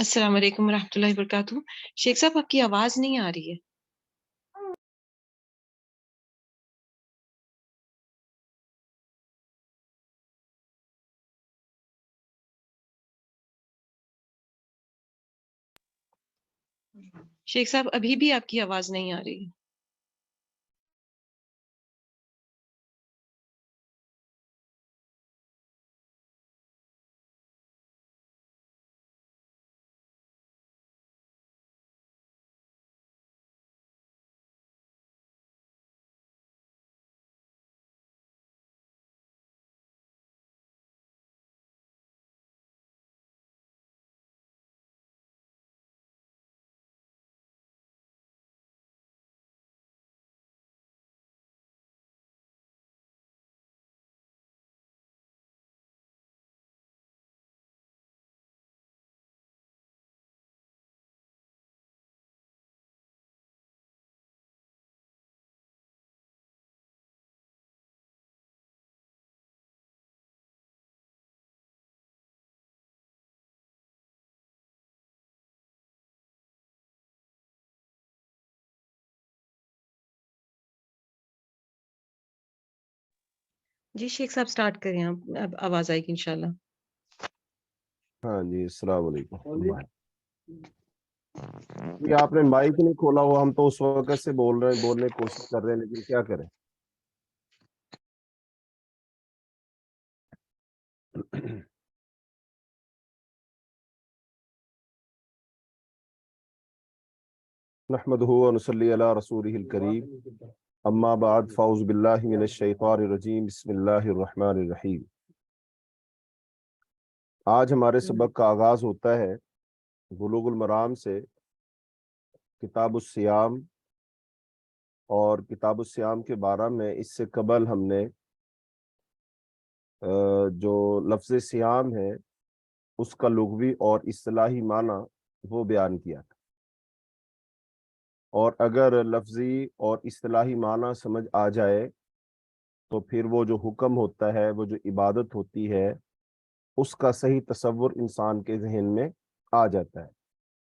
السلام علیکم ورحمۃ اللہ وبرکاتہ۔ شیخ صاحب آپ کی آواز نہیں آ رہی ہے۔ شیخ صاحب ابھی بھی آپ کی آواز نہیں آ رہی ہے۔ جی شیخ صاحب سٹارٹ کریں آپ، اب آواز آئے گی انشاءاللہ۔ ہاں جی، السلام علیکم۔ یہ آپ نے مائک نہیں کھولا ہوا، ہم تو اس وقت سے بول رہے ہیں، بولنے کی کوشش کر رہے ہیں، لیکن کیا کریں۔ نحمده ونصلي على رسوله الكريم، اما بعد، فاعوذ باللہ من الشیطان الرجیم، بسم اللہ الرحمن الرحیم۔ آج ہمارے سبق کا آغاز ہوتا ہے بلوغ المرام سے، کتاب الصیام، اور کتاب الصیام کے بارے میں اس سے قبل ہم نے جو لفظ صیام ہے اس کا لغوی اور اصطلاحی معنی وہ بیان کیا تھا، اور اگر لفظی اور اصطلاحی معنی سمجھ آ جائے تو پھر وہ جو حکم ہوتا ہے، وہ جو عبادت ہوتی ہے، اس کا صحیح تصور انسان کے ذہن میں آ جاتا ہے۔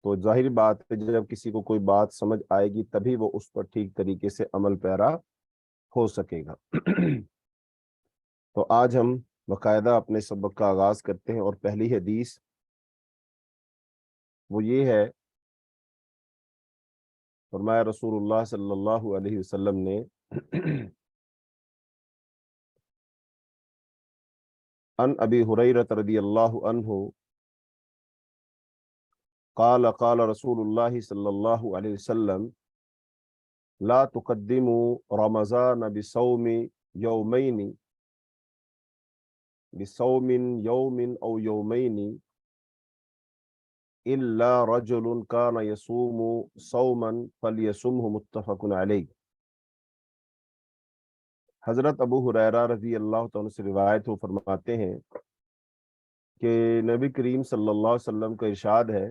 تو ظاہر بات ہے جب کسی کو کوئی بات سمجھ آئے گی تبھی وہ اس پر ٹھیک طریقے سے عمل پیرا ہو سکے گا۔ تو آج ہم باقاعدہ اپنے سبق کا آغاز کرتے ہیں، اور پہلی حدیث وہ یہ ہے، فرمایا رسول اللہ صلی اللہ علیہ وسلم نے عن ابی ہریرہ رضی اللہ عنہ قال قال رسول اللہ صلی اللہ علیہ وسلم لا تقدموا رمضان يوم بصوم يوم او يومين الا رجل كان يصوم صوما فليصمه، متفق علیہ۔ حضرت ابو ہریرہ رضی اللہ تعالیٰ سے روایت ہو، فرماتے ہیں کہ نبی کریم صلی اللہ علیہ وسلم کا ارشاد ہے،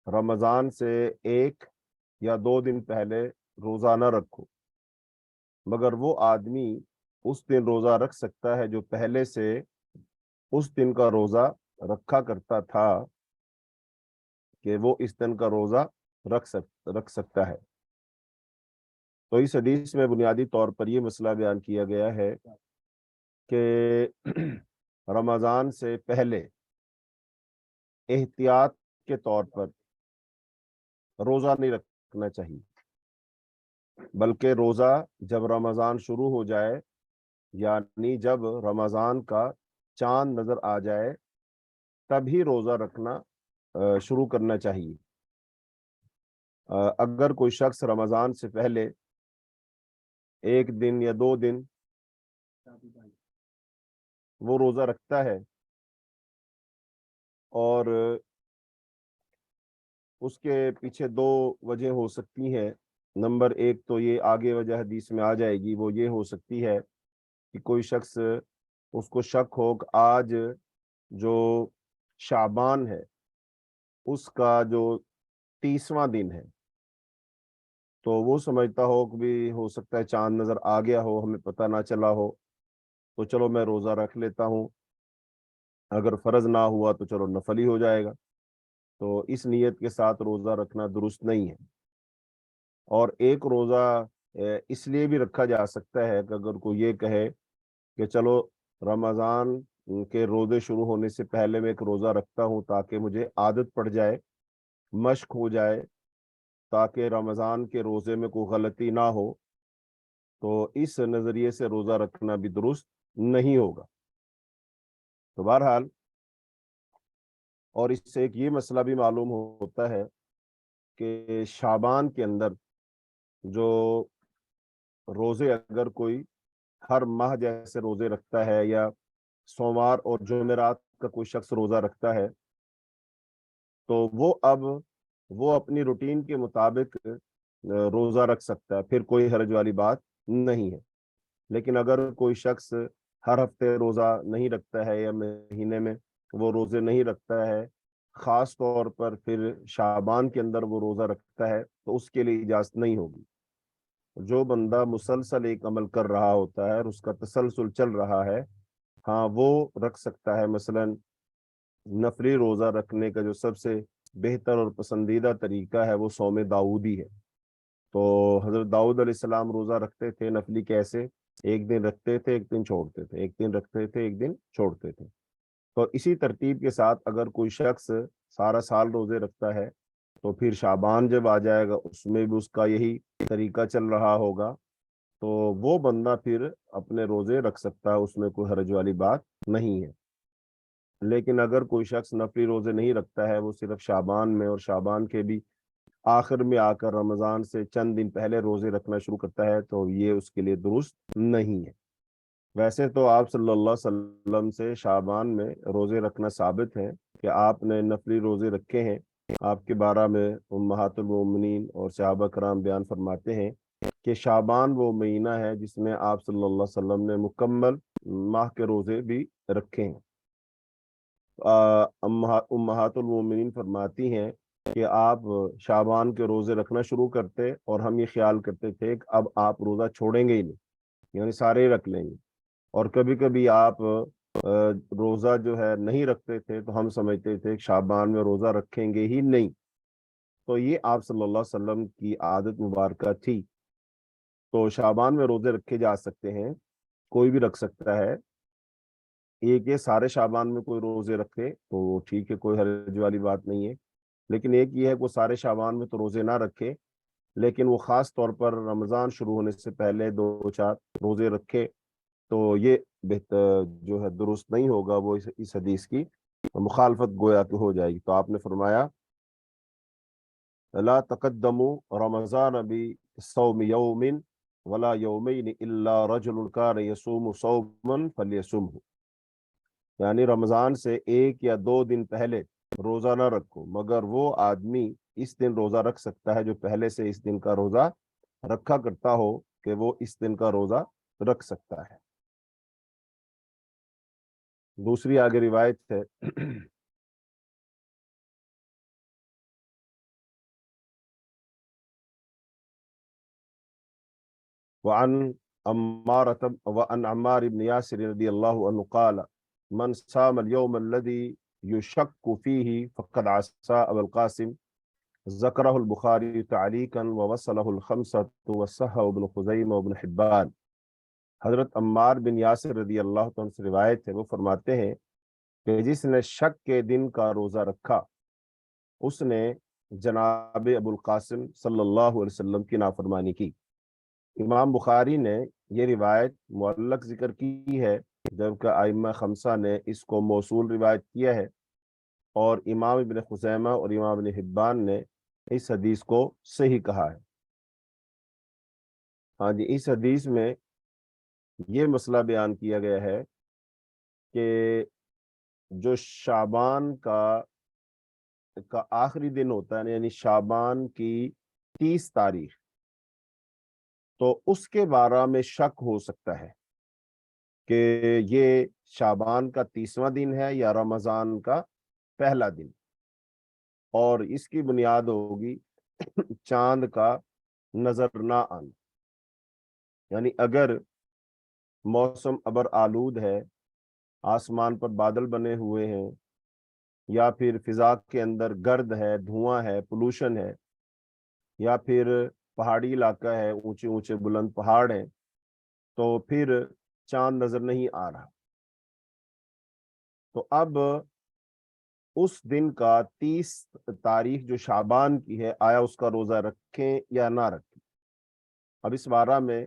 رمضان سے 1 یا 2 دن پہلے روزہ نہ رکھو، مگر وہ آدمی اس دن روزہ رکھ سکتا ہے جو پہلے سے اس دن کا روزہ رکھا کرتا تھا، کہ وہ اس دن کا روزہ رکھ سکتا ہے۔ تو اس حدیث میں بنیادی طور پر یہ مسئلہ بیان کیا گیا ہے کہ رمضان سے پہلے احتیاط کے طور پر روزہ نہیں رکھنا چاہیے، بلکہ روزہ جب رمضان شروع ہو جائے، یعنی جب رمضان کا چاند نظر آ جائے تبھی روزہ رکھنا شروع کرنا چاہیے۔ اگر کوئی شخص رمضان سے پہلے 1 دن یا 2 دن وہ روزہ رکھتا ہے، اور اس کے پیچھے 2 وجہ ہو سکتی ہیں۔ نمبر 1 تو یہ آگے وجہ حدیث میں آ جائے گی، وہ یہ ہو سکتی ہے کہ کوئی شخص اس کو شک ہو کہ آج جو شعبان ہے اس کا جو 30واں دن ہے، تو وہ سمجھتا ہو کہ بھی ہو سکتا ہے چاند نظر آ گیا ہو، ہمیں پتہ نہ چلا ہو، تو چلو میں روزہ رکھ لیتا ہوں، اگر فرض نہ ہوا تو چلو نفل ہی ہو جائے گا۔ تو اس نیت کے ساتھ روزہ رکھنا درست نہیں ہے۔ اور ایک روزہ اس لیے بھی رکھا جا سکتا ہے کہ اگر کوئی یہ کہے کہ چلو رمضان کے روزے شروع ہونے سے پہلے میں ایک روزہ رکھتا ہوں تاکہ مجھے عادت پڑ جائے، مشق ہو جائے، تاکہ رمضان کے روزے میں کوئی غلطی نہ ہو، تو اس نظریے سے روزہ رکھنا بھی درست نہیں ہوگا۔ تو بہرحال، اور اس سے ایک یہ مسئلہ بھی معلوم ہوتا ہے کہ شعبان کے اندر جو روزے اگر کوئی ہر ماہ جیسے روزے رکھتا ہے، یا سوموار اور جمعرات کا کوئی شخص روزہ رکھتا ہے، تو وہ اپنی روٹین کے مطابق روزہ رکھ سکتا ہے، پھر کوئی حرج والی بات نہیں ہے۔ لیکن اگر کوئی شخص ہر ہفتے روزہ نہیں رکھتا ہے یا مہینے میں وہ روزے نہیں رکھتا ہے، خاص طور پر پھر شعبان کے اندر وہ روزہ رکھتا ہے، تو اس کے لیے اجازت نہیں ہوگی۔ جو بندہ مسلسل ایک عمل کر رہا ہوتا ہے اور اس کا تسلسل چل رہا ہے، ہاں وہ رکھ سکتا ہے۔ مثلا نفلی روزہ رکھنے کا جو سب سے بہتر اور پسندیدہ طریقہ ہے وہ صوم داؤدی ہے۔ تو حضرت داؤد علیہ السلام روزہ رکھتے تھے نفلی، کیسے؟ ایک دن رکھتے تھے، ایک دن چھوڑتے تھے، ایک دن رکھتے تھے، ایک دن چھوڑتے تھے۔ تو اسی ترتیب کے ساتھ اگر کوئی شخص سارا سال روزے رکھتا ہے، تو پھر شعبان جب آ جائے گا اس میں بھی اس کا یہی طریقہ چل رہا ہوگا، تو وہ بندہ پھر اپنے روزے رکھ سکتا ہے، اس میں کوئی حرج والی بات نہیں ہے۔ لیکن اگر کوئی شخص نفلی روزے نہیں رکھتا ہے، وہ صرف شعبان میں اور شعبان کے بھی آخر میں آ کر رمضان سے چند دن پہلے روزے رکھنا شروع کرتا ہے، تو یہ اس کے لیے درست نہیں ہے۔ ویسے تو آپ صلی اللہ علیہ وسلم سے شعبان میں روزے رکھنا ثابت ہے کہ آپ نے نفلی روزے رکھے ہیں۔ آپ کے بارے میں امہات المومنین اور صحابہ کرام بیان فرماتے ہیں کہ شعبان وہ مہینہ ہے جس میں آپ صلی اللہ علیہ وسلم نے مکمل ماہ کے روزے بھی رکھے ہیں۔ امہات المومنین فرماتی ہیں کہ آپ شعبان کے روزے رکھنا شروع کرتے اور ہم یہ خیال کرتے تھے کہ اب آپ روزہ چھوڑیں گے ہی نہیں، یعنی سارے رکھ لیں گے۔ اور کبھی کبھی آپ روزہ جو ہے نہیں رکھتے تھے تو ہم سمجھتے تھے کہ شعبان میں روزہ رکھیں گے ہی نہیں۔ تو یہ آپ صلی اللہ علیہ وسلم کی عادت مبارکہ تھی۔ تو شعبان میں روزے رکھے جا سکتے ہیں، کوئی بھی رکھ سکتا ہے۔ ایک یہ سارے شعبان میں کوئی روزے رکھے تو ٹھیک ہے، کوئی حرج والی بات نہیں ہے۔ لیکن ایک یہ ہے کہ وہ سارے شعبان میں تو روزے نہ رکھے، لیکن وہ خاص طور پر رمضان شروع ہونے سے پہلے 2-4 روزے رکھے، تو یہ بہتر جو ہے درست نہیں ہوگا، وہ اس حدیث کی مخالفت گویا کہ ہو جائے گی۔ تو آپ نے فرمایا لا تقدموا رمضان بصوم یوم ولا یومین الا رجل کان یصوم صوما فلیصمه، یعنی رمضان سے 1 یا 2 دن پہلے روزہ نہ رکھو، مگر وہ آدمی اس دن روزہ رکھ سکتا ہے جو پہلے سے اس دن کا روزہ رکھا کرتا ہو، کہ وہ اس دن کا روزہ رکھ سکتا ہے۔ دوسری آگے روایت ہے وعن عمار بن ياسر رضي الله عنه قال من صام اليوم الذي يشك فيه فقد عصى أبا القاسم، ذكره البخاري تعليقا ووصله الخمسة وصححه ابن خزيمة وابن حبان۔ حضرت عمار بن یاسر رضی اللہ عنہ سے روایت ہے، وہ فرماتے ہیں کہ جس نے شک کے دن کا روزہ رکھا، اس نے جناب ابو القاسم صلی اللہ علیہ وسلم کی نافرمانی کی۔ امام بخاری نے یہ روایت معلق ذکر کی ہے، جبکہ ائمہ خمسہ نے اس کو موصول روایت کیا ہے، اور امام ابن خزیمہ اور امام ابن حبان نے اس حدیث کو صحیح کہا ہے۔ ہاں جی، اس حدیث میں یہ مسئلہ بیان کیا گیا ہے کہ جو شعبان کا آخری دن ہوتا ہے، یعنی شعبان کی 30 تاریخ، تو اس کے بارے میں شک ہو سکتا ہے کہ یہ شعبان کا 30واں دن ہے یا رمضان کا پہلا دن، اور اس کی بنیاد ہوگی چاند کا نظر نہ آنا۔ یعنی اگر موسم ابر آلود ہے، آسمان پر بادل بنے ہوئے ہیں، یا پھر فضا کے اندر گرد ہے، دھواں ہے، پولوشن ہے، یا پھر پہاڑی علاقہ ہے، اونچے اونچے بلند پہاڑ ہیں، تو پھر چاند نظر نہیں آ رہا۔ تو اب اس دن کا 30 تاریخ جو شعبان کی ہے، آیا اس کا روزہ رکھیں یا نہ رکھیں؟ اب اس بارہ میں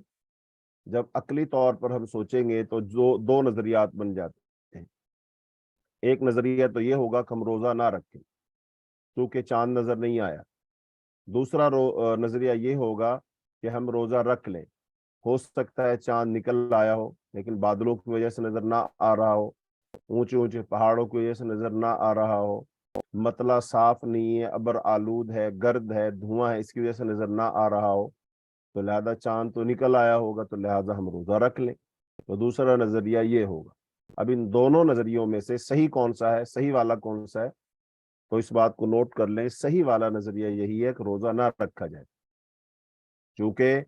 جب عقلی طور پر ہم سوچیں گے تو جو دو نظریات بن جاتے ہیں۔ ایک نظریہ تو یہ ہوگا کہ ہم روزہ نہ رکھیں کیونکہ چاند نظر نہیں آیا۔ دوسرا نظریہ یہ ہوگا کہ ہم روزہ رکھ لیں، ہو سکتا ہے چاند نکل آیا ہو لیکن بادلوں کی وجہ سے نظر نہ آ رہا ہو، اونچے اونچے پہاڑوں کی وجہ سے نظر نہ آ رہا ہو، مطلع صاف نہیں ہے، ابر آلود ہے، گرد ہے، دھواں ہے، اس کی وجہ سے نظر نہ آ رہا ہو، تو لہذا چاند تو نکل آیا ہوگا تو لہذا ہم روزہ رکھ لیں۔ تو دوسرا نظریہ یہ ہوگا۔ اب ان دونوں نظریوں میں سے صحیح کون سا ہے، صحیح والا کون سا ہے؟ تو اس بات کو نوٹ کر لیں، صحیح والا نظریہ یہی ہے کہ روزہ نہ رکھا جائے، چونکہ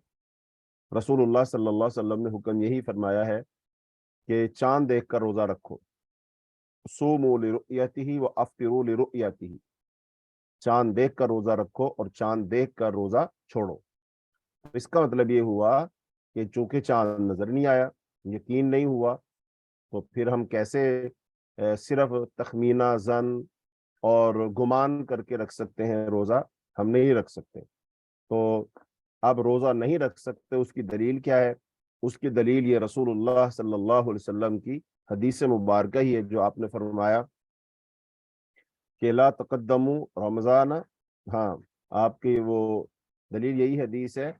رسول اللہ صلی اللہ علیہ وسلم نے حکم یہی فرمایا ہے کہ چاند دیکھ کر روزہ رکھو، صوموا لرؤیتہ وافطروا لرؤیتہ، چاند دیکھ کر روزہ رکھو اور چاند دیکھ کر روزہ چھوڑو۔ اس کا مطلب یہ ہوا کہ چونکہ چاند نظر نہیں آیا، یقین نہیں ہوا، تو پھر ہم کیسے صرف تخمینہ زن اور گمان کر کے رکھ سکتے ہیں روزہ؟ ہم نہیں رکھ سکتے۔ تو اب روزہ نہیں رکھ سکتے، اس کی دلیل کیا ہے؟ اس کی دلیل یہ رسول اللہ صلی اللہ علیہ وسلم کی حدیث مبارکہ ہی ہے، جو آپ نے فرمایا کہ لا تقدموا رمضان۔ ہاں، آپ کی وہ دلیل یہی حدیث ہے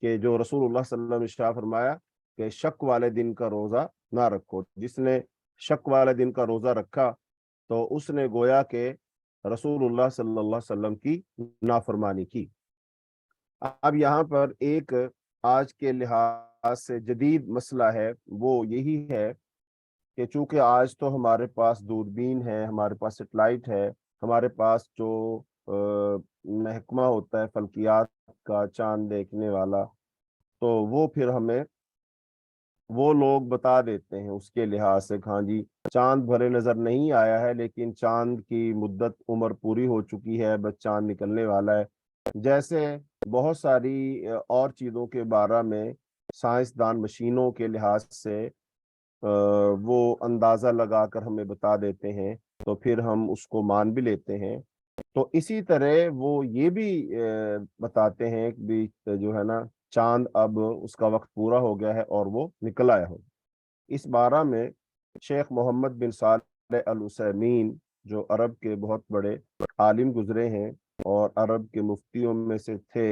کہ جو رسول اللہ صلی اللہ علیہ وسلم نے ارشاد فرمایا کہ شک والے دن کا روزہ نہ رکھو۔ جس نے شک والے دن کا روزہ رکھا تو اس نے گویا کہ رسول اللہ صلی اللہ علیہ وسلم کی نافرمانی کی۔ اب یہاں پر ایک آج کے لحاظ سے جدید مسئلہ ہے، وہ یہی ہے کہ چونکہ آج تو ہمارے پاس دوربین ہے، ہمارے پاس سیٹلائٹ ہے، ہمارے پاس جو محکمہ ہوتا ہے فلکیات کا، چاند دیکھنے والا، تو وہ پھر ہمیں وہ لوگ بتا دیتے ہیں اس کے لحاظ سے، ہاں جی چاند بھرے نظر نہیں آیا ہے لیکن چاند کی مدت عمر پوری ہو چکی ہے، بس چاند نکلنے والا ہے۔ جیسے بہت ساری اور چیزوں کے بارے میں سائنسدان مشینوں کے لحاظ سے وہ اندازہ لگا کر ہمیں بتا دیتے ہیں، تو پھر ہم اس کو مان بھی لیتے ہیں۔ تو اسی طرح وہ یہ بھی بتاتے ہیں کہ بھی جو ہے نا چاند اب اس کا وقت پورا ہو گیا ہے اور وہ نکل آیا ہو۔ اس بارہ میں شیخ محمد بن صالح العثیمین، جو عرب کے بہت بڑے عالم گزرے ہیں اور عرب کے مفتیوں میں سے تھے،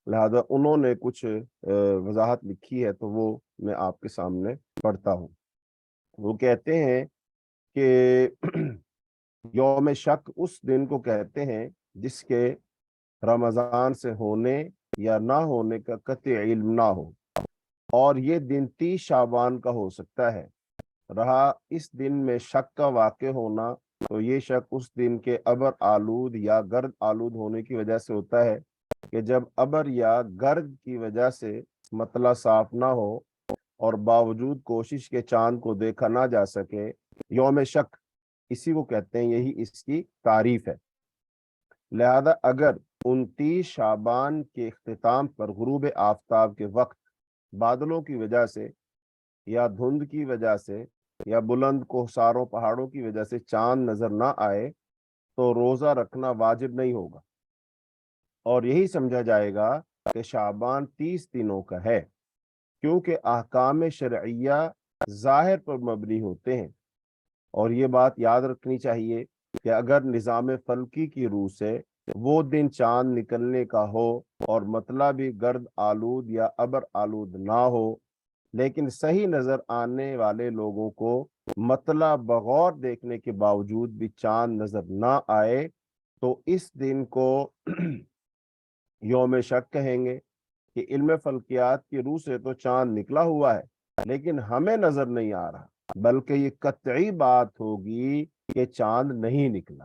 لہذا انہوں نے کچھ وضاحت لکھی ہے، تو وہ میں آپ کے سامنے پڑھتا ہوں۔ وہ کہتے ہیں کہ یوم شک اس دن کو کہتے ہیں جس کے رمضان سے ہونے یا نہ ہونے کا قطعی علم نہ ہو، اور یہ دن 30 شعبان کا ہو سکتا ہے۔ رہا اس دن میں شک کا واقع ہونا، تو یہ شک اس دن کے ابر آلود یا گرد آلود ہونے کی وجہ سے ہوتا ہے کہ جب ابر یا گرد کی وجہ سے مطلع صاف نہ ہو اور باوجود کوشش کے چاند کو دیکھا نہ جا سکے، یوم شک اسی کو کہتے ہیں، یہی اس کی تعریف ہے۔ لہذا اگر 29 شعبان کے اختتام پر غروب آفتاب کے وقت بادلوں کی وجہ سے یا دھند کی وجہ سے یا بلند کوہساروں پہاڑوں کی وجہ سے چاند نظر نہ آئے تو روزہ رکھنا واجب نہیں ہوگا، اور یہی سمجھا جائے گا کہ شعبان 30 دنوں کا ہے، کیونکہ احکام شرعیہ ظاہر پر مبنی ہوتے ہیں۔ اور یہ بات یاد رکھنی چاہیے کہ اگر نظام فلکی کی روح سے وہ دن چاند نکلنے کا ہو اور مطلع بھی گرد آلود یا ابر آلود نہ ہو، لیکن صحیح نظر آنے والے لوگوں کو مطلع بغور دیکھنے کے باوجود بھی چاند نظر نہ آئے، تو اس دن کو یوم شک کہیں گے کہ علم فلکیات کی روح سے تو چاند نکلا ہوا ہے لیکن ہمیں نظر نہیں آ رہا، بلکہ یہ قطعی بات ہوگی کہ چاند نہیں نکلا،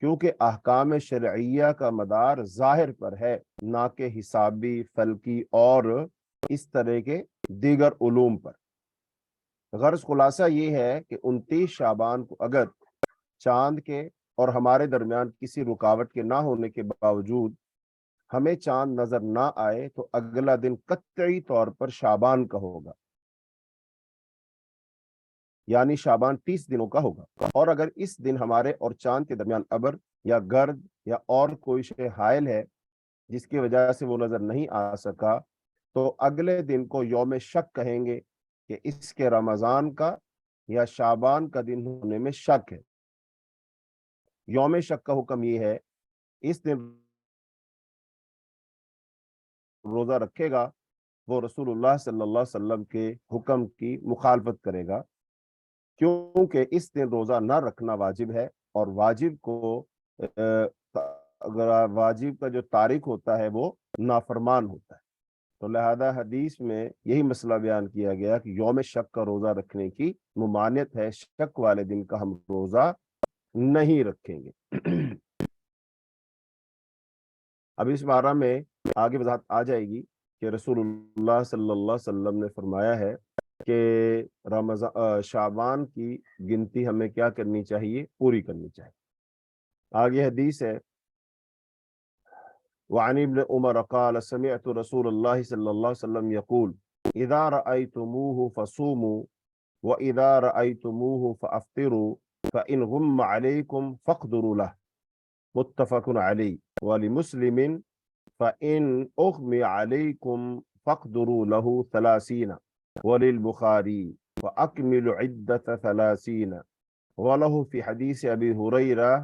کیونکہ احکام شرعیہ کا مدار ظاہر پر ہے، نہ کہ حسابی، فلکی اور اس طرح کے دیگر علوم پر۔ غرض خلاصہ یہ ہے کہ 29 شعبان کو اگر چاند کے اور ہمارے درمیان کسی رکاوٹ کے نہ ہونے کے باوجود ہمیں چاند نظر نہ آئے تو اگلا دن قطعی طور پر شعبان کا ہوگا، یعنی شعبان 30 دنوں کا ہوگا۔ اور اگر اس دن ہمارے اور چاند کے درمیان ابر یا گرد یا اور کوئی شے حائل ہے جس کی وجہ سے وہ نظر نہیں آ سکا تو اگلے دن کو یوم شک کہیں گے کہ اس کے رمضان کا یا شعبان کا دن ہونے میں شک ہے۔ یوم شک کا حکم یہ ہے اس دن روزہ رکھے گا وہ رسول اللہ صلی اللہ علیہ وسلم کے حکم کی مخالفت کرے گا، کیونکہ اس دن روزہ نہ رکھنا واجب ہے، اور واجب کو اگر واجب کا جو تارک ہوتا ہے وہ نافرمان ہوتا ہے۔ تو لہذا حدیث میں یہی مسئلہ بیان کیا گیا کہ یوم شک کا روزہ رکھنے کی ممانعت ہے، شک والے دن کا ہم روزہ نہیں رکھیں گے۔ اب اس بارہ میں آگے وضاحت آ جائے گی کہ رسول اللہ صلی اللہ علیہ وسلم نے فرمایا ہے کہ رمضان شعبان کی گنتی ہمیں کیا کرنی چاہیے؟ پوری کرنی چاہیے۔ آگے حدیث ہے، وعن ابن عمر قال سمعت رسول اللہ صلی اللہ علیہ وسلم يقول اذا رأيتموه فصوموا واذا رأيتموه فافطروا فان غم عليكم فاقدروا له، متفق علیہ۔ ولمسلم فإن أغمي عليكم فاقدروا له 30، وللبخاري فأكمل عدة 30، وله في حديث أبي هريرة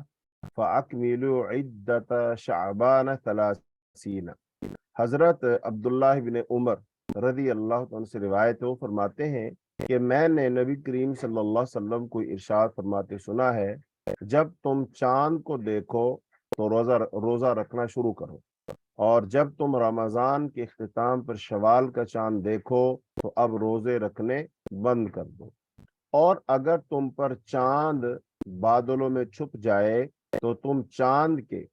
فأكملوا عدة شعبان 30۔ حضرت عبداللہ بن عمر رضی اللہ عنہ سے روایت وہ فرماتے ہیں کہ میں نے نبی کریم صلی اللہ علیہ وسلم کو ارشاد فرماتے سنا ہے، جب تم چاند کو دیکھو تو روزہ رکھنا شروع کرو، اور جب تم رمضان کے اختتام پر شوال کا چاند دیکھو تو اب روزے رکھنے بند کر دو، اور اگر تم پر چاند بادلوں میں چھپ جائے تو تم چاند کے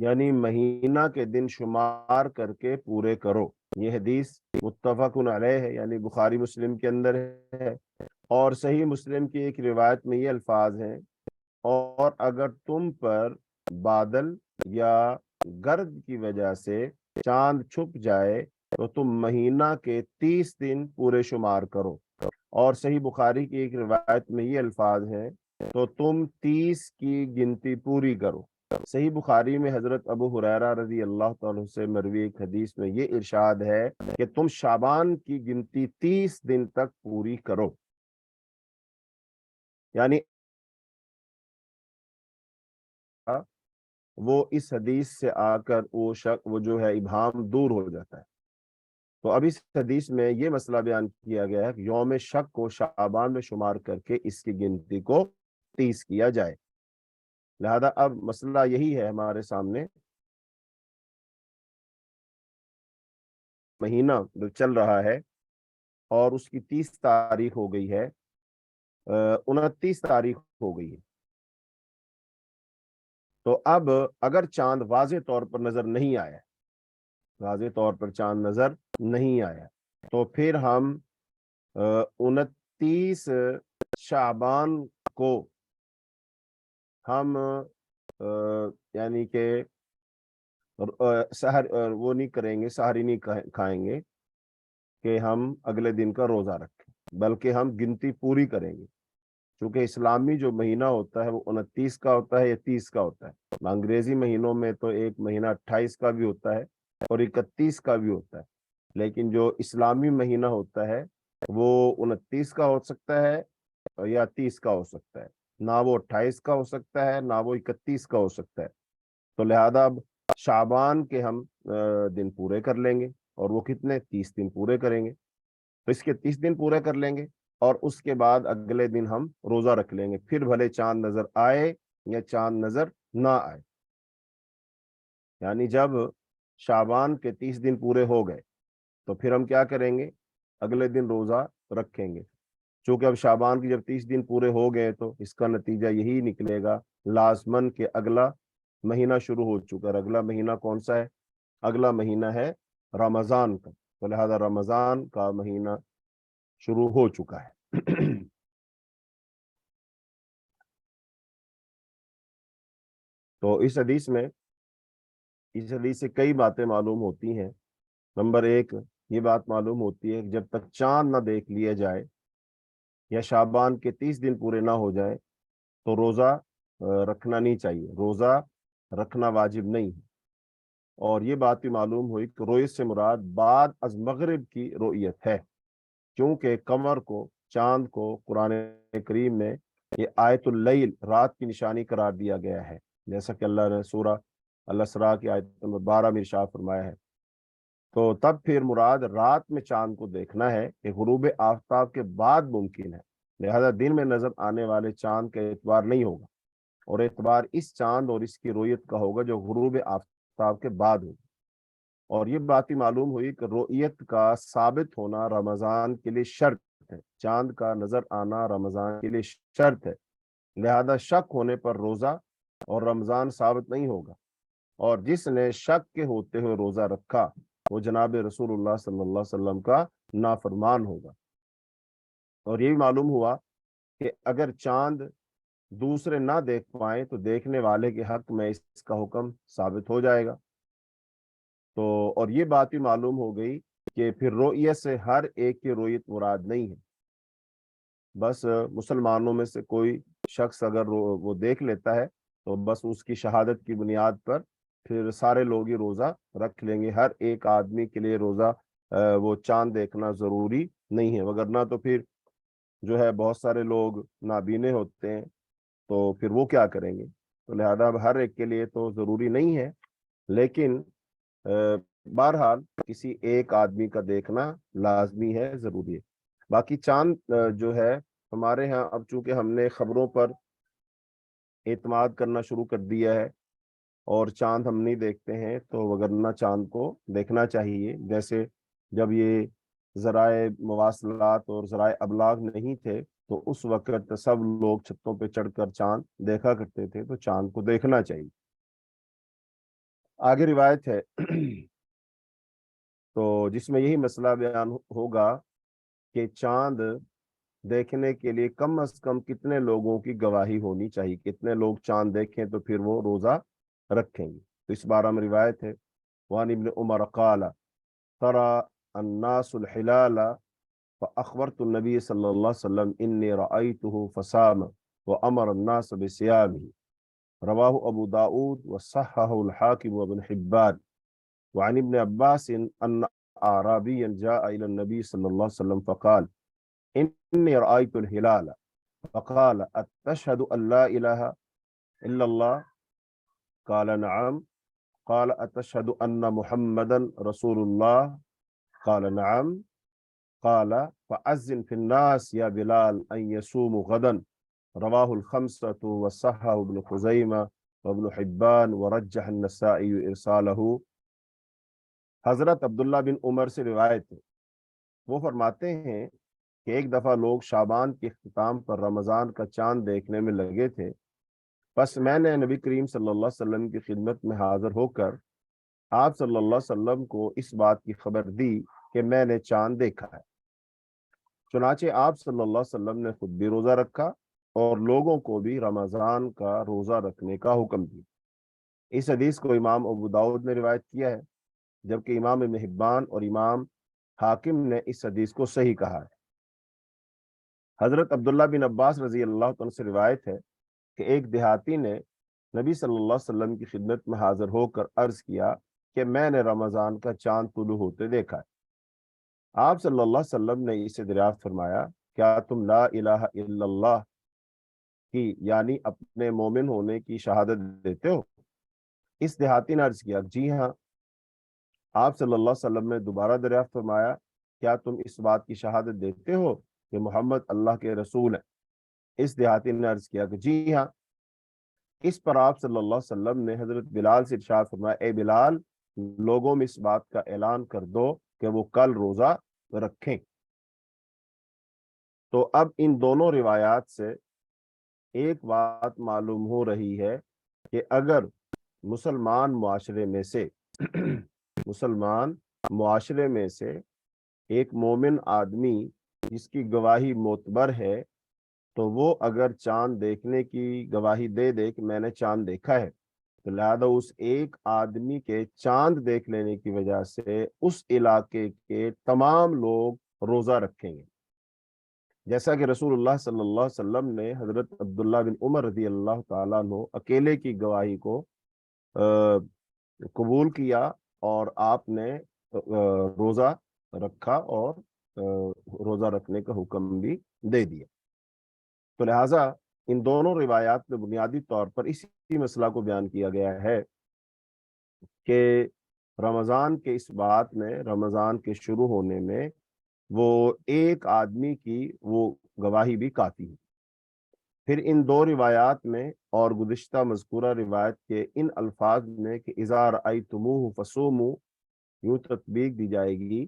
یعنی مہینہ کے دن شمار کر کے پورے کرو۔ یہ حدیث متفق علیہ ہے، یعنی بخاری مسلم کے اندر ہے، اور صحیح مسلم کی ایک روایت میں یہ الفاظ ہیں، اور اگر تم پر بادل یا گرد کی وجہ سے چاند چھپ جائے تو تم مہینہ کے 30 دن پورے شمار کرو، اور صحیح بخاری کی ایک روایت میں یہ الفاظ ہیں تو تم 30 کی گنتی پوری کرو۔ صحیح بخاری میں حضرت ابو ہریرہ رضی اللہ تعالیٰ سے مروی ایک حدیث میں یہ ارشاد ہے کہ تم شعبان کی گنتی 30 دن تک پوری کرو، یعنی وہ اس حدیث سے آ کر وہ جو ہے ابہام دور ہو جاتا ہے۔ تو اب اس حدیث میں یہ مسئلہ بیان کیا گیا ہے کہ یوم شک کو شعبان میں شمار کر کے اس کی گنتی کو 30 کیا جائے۔ لہذا اب مسئلہ یہی ہے ہمارے سامنے، مہینہ جو چل رہا ہے اور اس کی 30 تاریخ ہو گئی ہے، 29 تاریخ ہو گئی ہے، تو اب اگر چاند واضح طور پر نظر نہیں آیا، واضح طور پر چاند نظر نہیں آیا، تو پھر ہم 29 شعبان کو ہم یعنی کہ سحر وہ نہیں کریں گے، سحری نہیں کھائیں گے کہ ہم اگلے دن کا روزہ رکھیں، بلکہ ہم گنتی پوری کریں گے، چونکہ اسلامی جو مہینہ ہوتا ہے وہ 29 کا ہوتا ہے یا 30 کا ہوتا ہے۔ انگریزی مہینوں میں تو ایک مہینہ 28 کا بھی ہوتا ہے اور 31 کا بھی ہوتا ہے، لیکن جو اسلامی مہینہ ہوتا ہے وہ 29 کا ہو سکتا ہے یا 30 کا ہو سکتا ہے، نہ وہ 28 کا ہو سکتا ہے نہ وہ 31 کا ہو سکتا ہے۔ تو لہذا اب شعبان کے ہم دن پورے کر لیں گے، اور وہ کتنے؟ 30 دن پورے کریں گے، تو اس کے 30 دن پورے کر لیں گے، اور اس کے بعد اگلے دن ہم روزہ رکھ لیں گے، پھر بھلے چاند نظر آئے یا چاند نظر نہ آئے۔ یعنی جب شعبان کے 30 دن پورے ہو گئے تو پھر ہم کیا کریں گے؟ اگلے دن روزہ رکھیں گے، چونکہ اب شعبان کی جب 30 دن پورے ہو گئے تو اس کا نتیجہ یہی نکلے گا لازماً کہ اگلا مہینہ شروع ہو چکا ہے۔ اگلا مہینہ کون سا ہے؟ اگلا مہینہ ہے رمضان کا، تو لہذا رمضان کا مہینہ شروع ہو چکا ہے۔ تو اس حدیث سے کئی باتیں معلوم ہوتی ہیں۔ نمبر ایک، یہ بات معلوم ہوتی ہے کہ جب تک چاند نہ دیکھ لیا جائے یا شعبان کے 30 دن پورے نہ ہو جائے تو روزہ رکھنا نہیں چاہیے، روزہ رکھنا واجب نہیں ہے۔ اور یہ بات بھی معلوم ہوئی کہ رویت سے مراد بعد از مغرب کی رویت ہے، کیونکہ قمر کو، چاند کو قرآن کریم میں یہ آیت اللیل، رات کی نشانی قرار دیا گیا ہے، جیسا کہ اللہ نے سورہ الاسراء کی آیت نمبر 12 میں ارشاد فرمایا ہے۔ تو تب پھر مراد رات میں چاند کو دیکھنا ہے کہ غروب آفتاب کے بعد ممکن ہے، لہذا دن میں نظر آنے والے چاند کا اعتبار نہیں ہوگا، اور اعتبار اس چاند اور اس کی رویت کا ہوگا جو غروب آفتاب کے بعد ہوگا۔ اور یہ بات بھی معلوم ہوئی کہ رؤیت کا ثابت ہونا رمضان کے لیے شرط ہے، چاند کا نظر آنا رمضان کے لیے شرط ہے، لہذا شک ہونے پر روزہ اور رمضان ثابت نہیں ہوگا، اور جس نے شک کے ہوتے ہوئے روزہ رکھا وہ جناب رسول اللہ صلی اللہ علیہ وسلم کا نافرمان ہوگا۔ اور یہ بھی معلوم ہوا کہ اگر چاند دوسرے نہ دیکھ پائیں تو دیکھنے والے کے حق میں اس کا حکم ثابت ہو جائے گا۔ تو اور یہ بات بھی معلوم ہو گئی کہ پھر رؤیت سے ہر ایک کی رؤیت مراد نہیں ہے، بس مسلمانوں میں سے کوئی شخص اگر وہ دیکھ لیتا ہے تو بس اس کی شہادت کی بنیاد پر پھر سارے لوگ ہی روزہ رکھ لیں گے، ہر ایک آدمی کے لیے روزہ وہ چاند دیکھنا ضروری نہیں ہے، وگرنہ تو پھر جو ہے بہت سارے لوگ نابینے ہوتے ہیں تو پھر وہ کیا کریں گے؟ تو لہذا اب ہر ایک کے لیے تو ضروری نہیں ہے، لیکن بہرحال کسی ایک آدمی کا دیکھنا لازمی ہے، ضروری ہے۔ باقی چاند جو ہے ہمارے ہاں اب چونکہ ہم نے خبروں پر اعتماد کرنا شروع کر دیا ہے اور چاند ہم نہیں دیکھتے ہیں، تو وگرنہ چاند کو دیکھنا چاہیے۔ جیسے جب یہ ذرائع مواصلات اور ذرائع ابلاغ نہیں تھے تو اس وقت سب لوگ چھتوں پہ چڑھ کر چاند دیکھا کرتے تھے، تو چاند کو دیکھنا چاہیے۔ آگے روایت ہے تو جس میں یہی مسئلہ بیان ہوگا کہ چاند دیکھنے کے لیے کم از کم کتنے لوگوں کی گواہی ہونی چاہیے، کتنے لوگ چاند دیکھیں تو پھر وہ روزہ رکھیں گے۔ تو اس بارے میں روایت ہے، وان ابن عمر قال ترى الناس الحلال فأخبرت النبي صلى الله عليه وسلم إني رأيته فصام وأمر الناس بصيامه، رواه أبو داود وصححه الحاكم وابن حبان۔ وعن ابن عباس أن أعرابيا جاء إلى النبي صلى الله عليه وسلم فقال إني رأيت الهلال، فقال أتشهد أن لا إله إلا الله؟ قال نعم، قال أتشهد أن محمدا رسول الله؟ قال نعم، قال فأذن في الناس يا بلال أن يصوموا غدا، رواه الخمسة وصححه ابن خزيمة وابن حبان ورجح النسائي إرساله۔ حضرت عبداللہ بن عمر سے روایت ہے، وہ فرماتے ہیں کہ ایک دفعہ لوگ شعبان کے اختتام پر رمضان کا چاند دیکھنے میں لگے تھے، پس میں نے نبی کریم صلی اللہ علیہ وسلم کی خدمت میں حاضر ہو کر آپ صلی اللہ علیہ وسلم کو اس بات کی خبر دی کہ میں نے چاند دیکھا ہے۔ چنانچہ آپ صلی اللہ علیہ وسلم نے خود بھی روزہ رکھا اور لوگوں کو بھی رمضان کا روزہ رکھنے کا حکم دیا۔ اس حدیث کو امام ابو داؤد نے روایت کیا ہے، جبکہ امام ابن حبان اور امام حاکم نے اس حدیث کو صحیح کہا ہے۔ حضرت عبداللہ بن عباس رضی اللہ عنہ سے روایت ہے کہ ایک دیہاتی نے نبی صلی اللہ علیہ وسلم کی خدمت میں حاضر ہو کر عرض کیا کہ میں نے رمضان کا چاند طلوع ہوتے دیکھا ہے۔ آپ صلی اللہ علیہ وسلم نے اسے دریافت فرمایا، کیا تم لا الہ الا اللہ کی یعنی اپنے مومن ہونے کی شہادت دیتے ہو؟ اس دیہاتی نے عرض کیا، جی ہاں۔ آپ صلی اللہ علیہ وسلم نے دوبارہ دریافت فرمایا، کیا تم اس بات کی شہادت دیتے ہو کہ محمد اللہ کے رسول ہیں؟ اس دیہاتی نے عرض کیا کہ جی ہاں۔ اس پر آپ صلی اللہ علیہ وسلم نے حضرت بلال سے ارشاد فرمایا، اے بلال، لوگوں میں اس بات کا اعلان کر دو کہ وہ کل روزہ رکھیں۔ تو اب ان دونوں روایات سے ایک بات معلوم ہو رہی ہے کہ اگر مسلمان معاشرے میں سے ایک مومن آدمی جس کی گواہی معتبر ہے تو وہ اگر چاند دیکھنے کی گواہی دے دے کہ میں نے چاند دیکھا ہے، تو لہذا اس ایک آدمی کے چاند دیکھ لینے کی وجہ سے اس علاقے کے تمام لوگ روزہ رکھیں گے، جیسا کہ رسول اللہ صلی اللہ علیہ وسلم نے حضرت عبداللہ بن عمر رضی اللہ تعالیٰ عنہ اکیلے کی گواہی کو قبول کیا، اور آپ نے روزہ رکھا، اور روزہ رکھنے کا حکم بھی دے دیا۔ تو لہٰذا ان دونوں روایات میں بنیادی طور پر اسی مسئلہ کو بیان کیا گیا ہے کہ رمضان کے اس بات میں، رمضان کے شروع ہونے میں وہ ایک آدمی کی وہ گواہی بھی کافی ہے۔ پھر ان دو روایات میں اور گزشتہ مذکورہ روایت کے ان الفاظ میں کہ اذا رأیتموہ فصوموا، یوں تطبیق دی جائے گی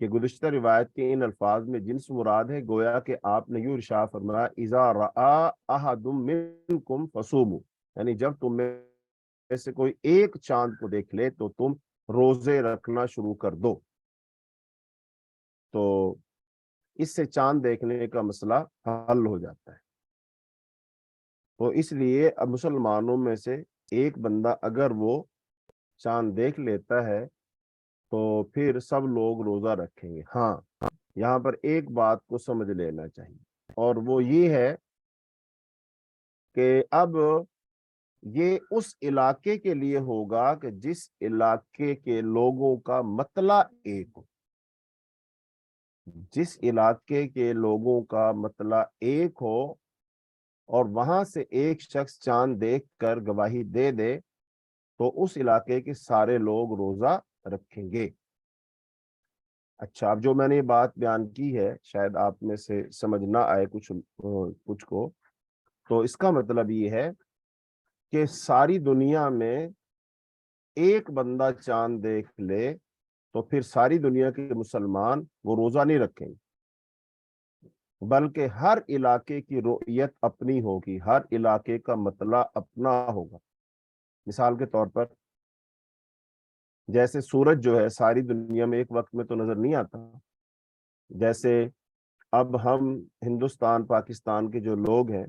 کہ گزشتہ روایت کے ان الفاظ میں جنس مراد ہے، گویا کہ آپ نے یوں ارشاد فرمایا اذا رأى احد منکم فصوموا، یعنی جب تم میں سے کوئی ایک چاند کو دیکھ لے تو تم روزے رکھنا شروع کر دو۔ تو اس سے چاند دیکھنے کا مسئلہ حل ہو جاتا ہے۔ تو اس لیے اب مسلمانوں میں سے ایک بندہ اگر وہ چاند دیکھ لیتا ہے تو پھر سب لوگ روزہ رکھیں گے۔ ہاں، یہاں پر ایک بات کو سمجھ لینا چاہیے، اور وہ یہ ہے کہ اب یہ اس علاقے کے لیے ہوگا کہ جس علاقے کے لوگوں کا مطلع ایک ہو۔ جس علاقے کے لوگوں کا مطلع ایک ہو اور وہاں سے ایک شخص چاند دیکھ کر گواہی دے دے تو اس علاقے کے سارے لوگ روزہ رکھیں گے۔ اچھا، اب جو میں نے یہ بات بیان کی ہے شاید آپ میں سے سمجھ نہ آئے کچھ کو، تو اس کا مطلب یہ ہے کہ ساری دنیا میں ایک بندہ چاند دیکھ لے تو پھر ساری دنیا کے مسلمان وہ روزہ نہیں رکھیں گے، بلکہ ہر علاقے کی رؤیت اپنی ہوگی، ہر علاقے کا مطلع اپنا ہوگا۔ مثال کے طور پر جیسے سورج جو ہے ساری دنیا میں ایک وقت میں تو نظر نہیں آتا، جیسے اب ہم ہندوستان پاکستان کے جو لوگ ہیں،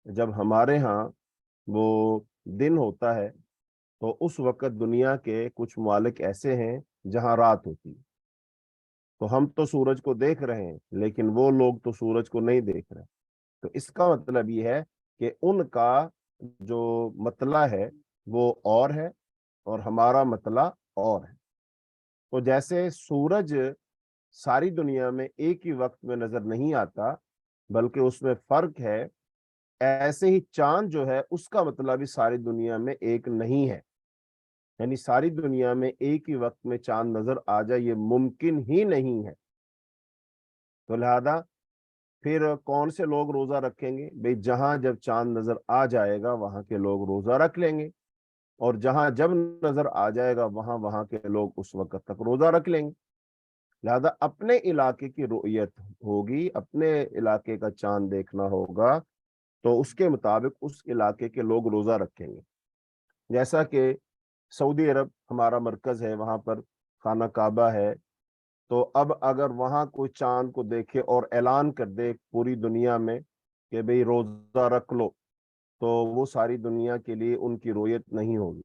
جب ہمارے ہاں وہ دن ہوتا ہے تو اس وقت دنیا کے کچھ ممالک ایسے ہیں جہاں رات ہوتی ہے، تو ہم تو سورج کو دیکھ رہے ہیں لیکن وہ لوگ تو سورج کو نہیں دیکھ رہے۔ تو اس کا مطلب یہ ہے کہ ان کا جو مطلع ہے وہ اور ہے اور ہمارا مطلع اور ہے۔ تو جیسے سورج ساری دنیا میں ایک ہی وقت میں نظر نہیں آتا بلکہ اس میں فرق ہے، ایسے ہی چاند جو ہے اس کا مطلب بھی ساری دنیا میں ایک نہیں ہے، یعنی ساری دنیا میں ایک ہی وقت میں چاند نظر آ جائے یہ ممکن ہی نہیں ہے۔ تو لہذا پھر کون سے لوگ روزہ رکھیں گے؟ بھئی جہاں جب چاند نظر آ جائے گا وہاں کے لوگ روزہ رکھ لیں گے، اور جہاں جب نظر آ جائے گا وہاں کے لوگ اس وقت تک روزہ رکھ لیں گے۔ لہذا اپنے علاقے کی رؤیت ہوگی، اپنے علاقے کا چاند دیکھنا ہوگا تو اس کے مطابق اس علاقے کے لوگ روزہ رکھیں گے۔ جیسا کہ سعودی عرب ہمارا مرکز ہے، وہاں پر خانہ کعبہ ہے، تو اب اگر وہاں کوئی چاند کو دیکھے اور اعلان کر دے پوری دنیا میں کہ بھئی روزہ رکھ لو، تو وہ ساری دنیا کے لیے ان کی رؤیت نہیں ہوگی۔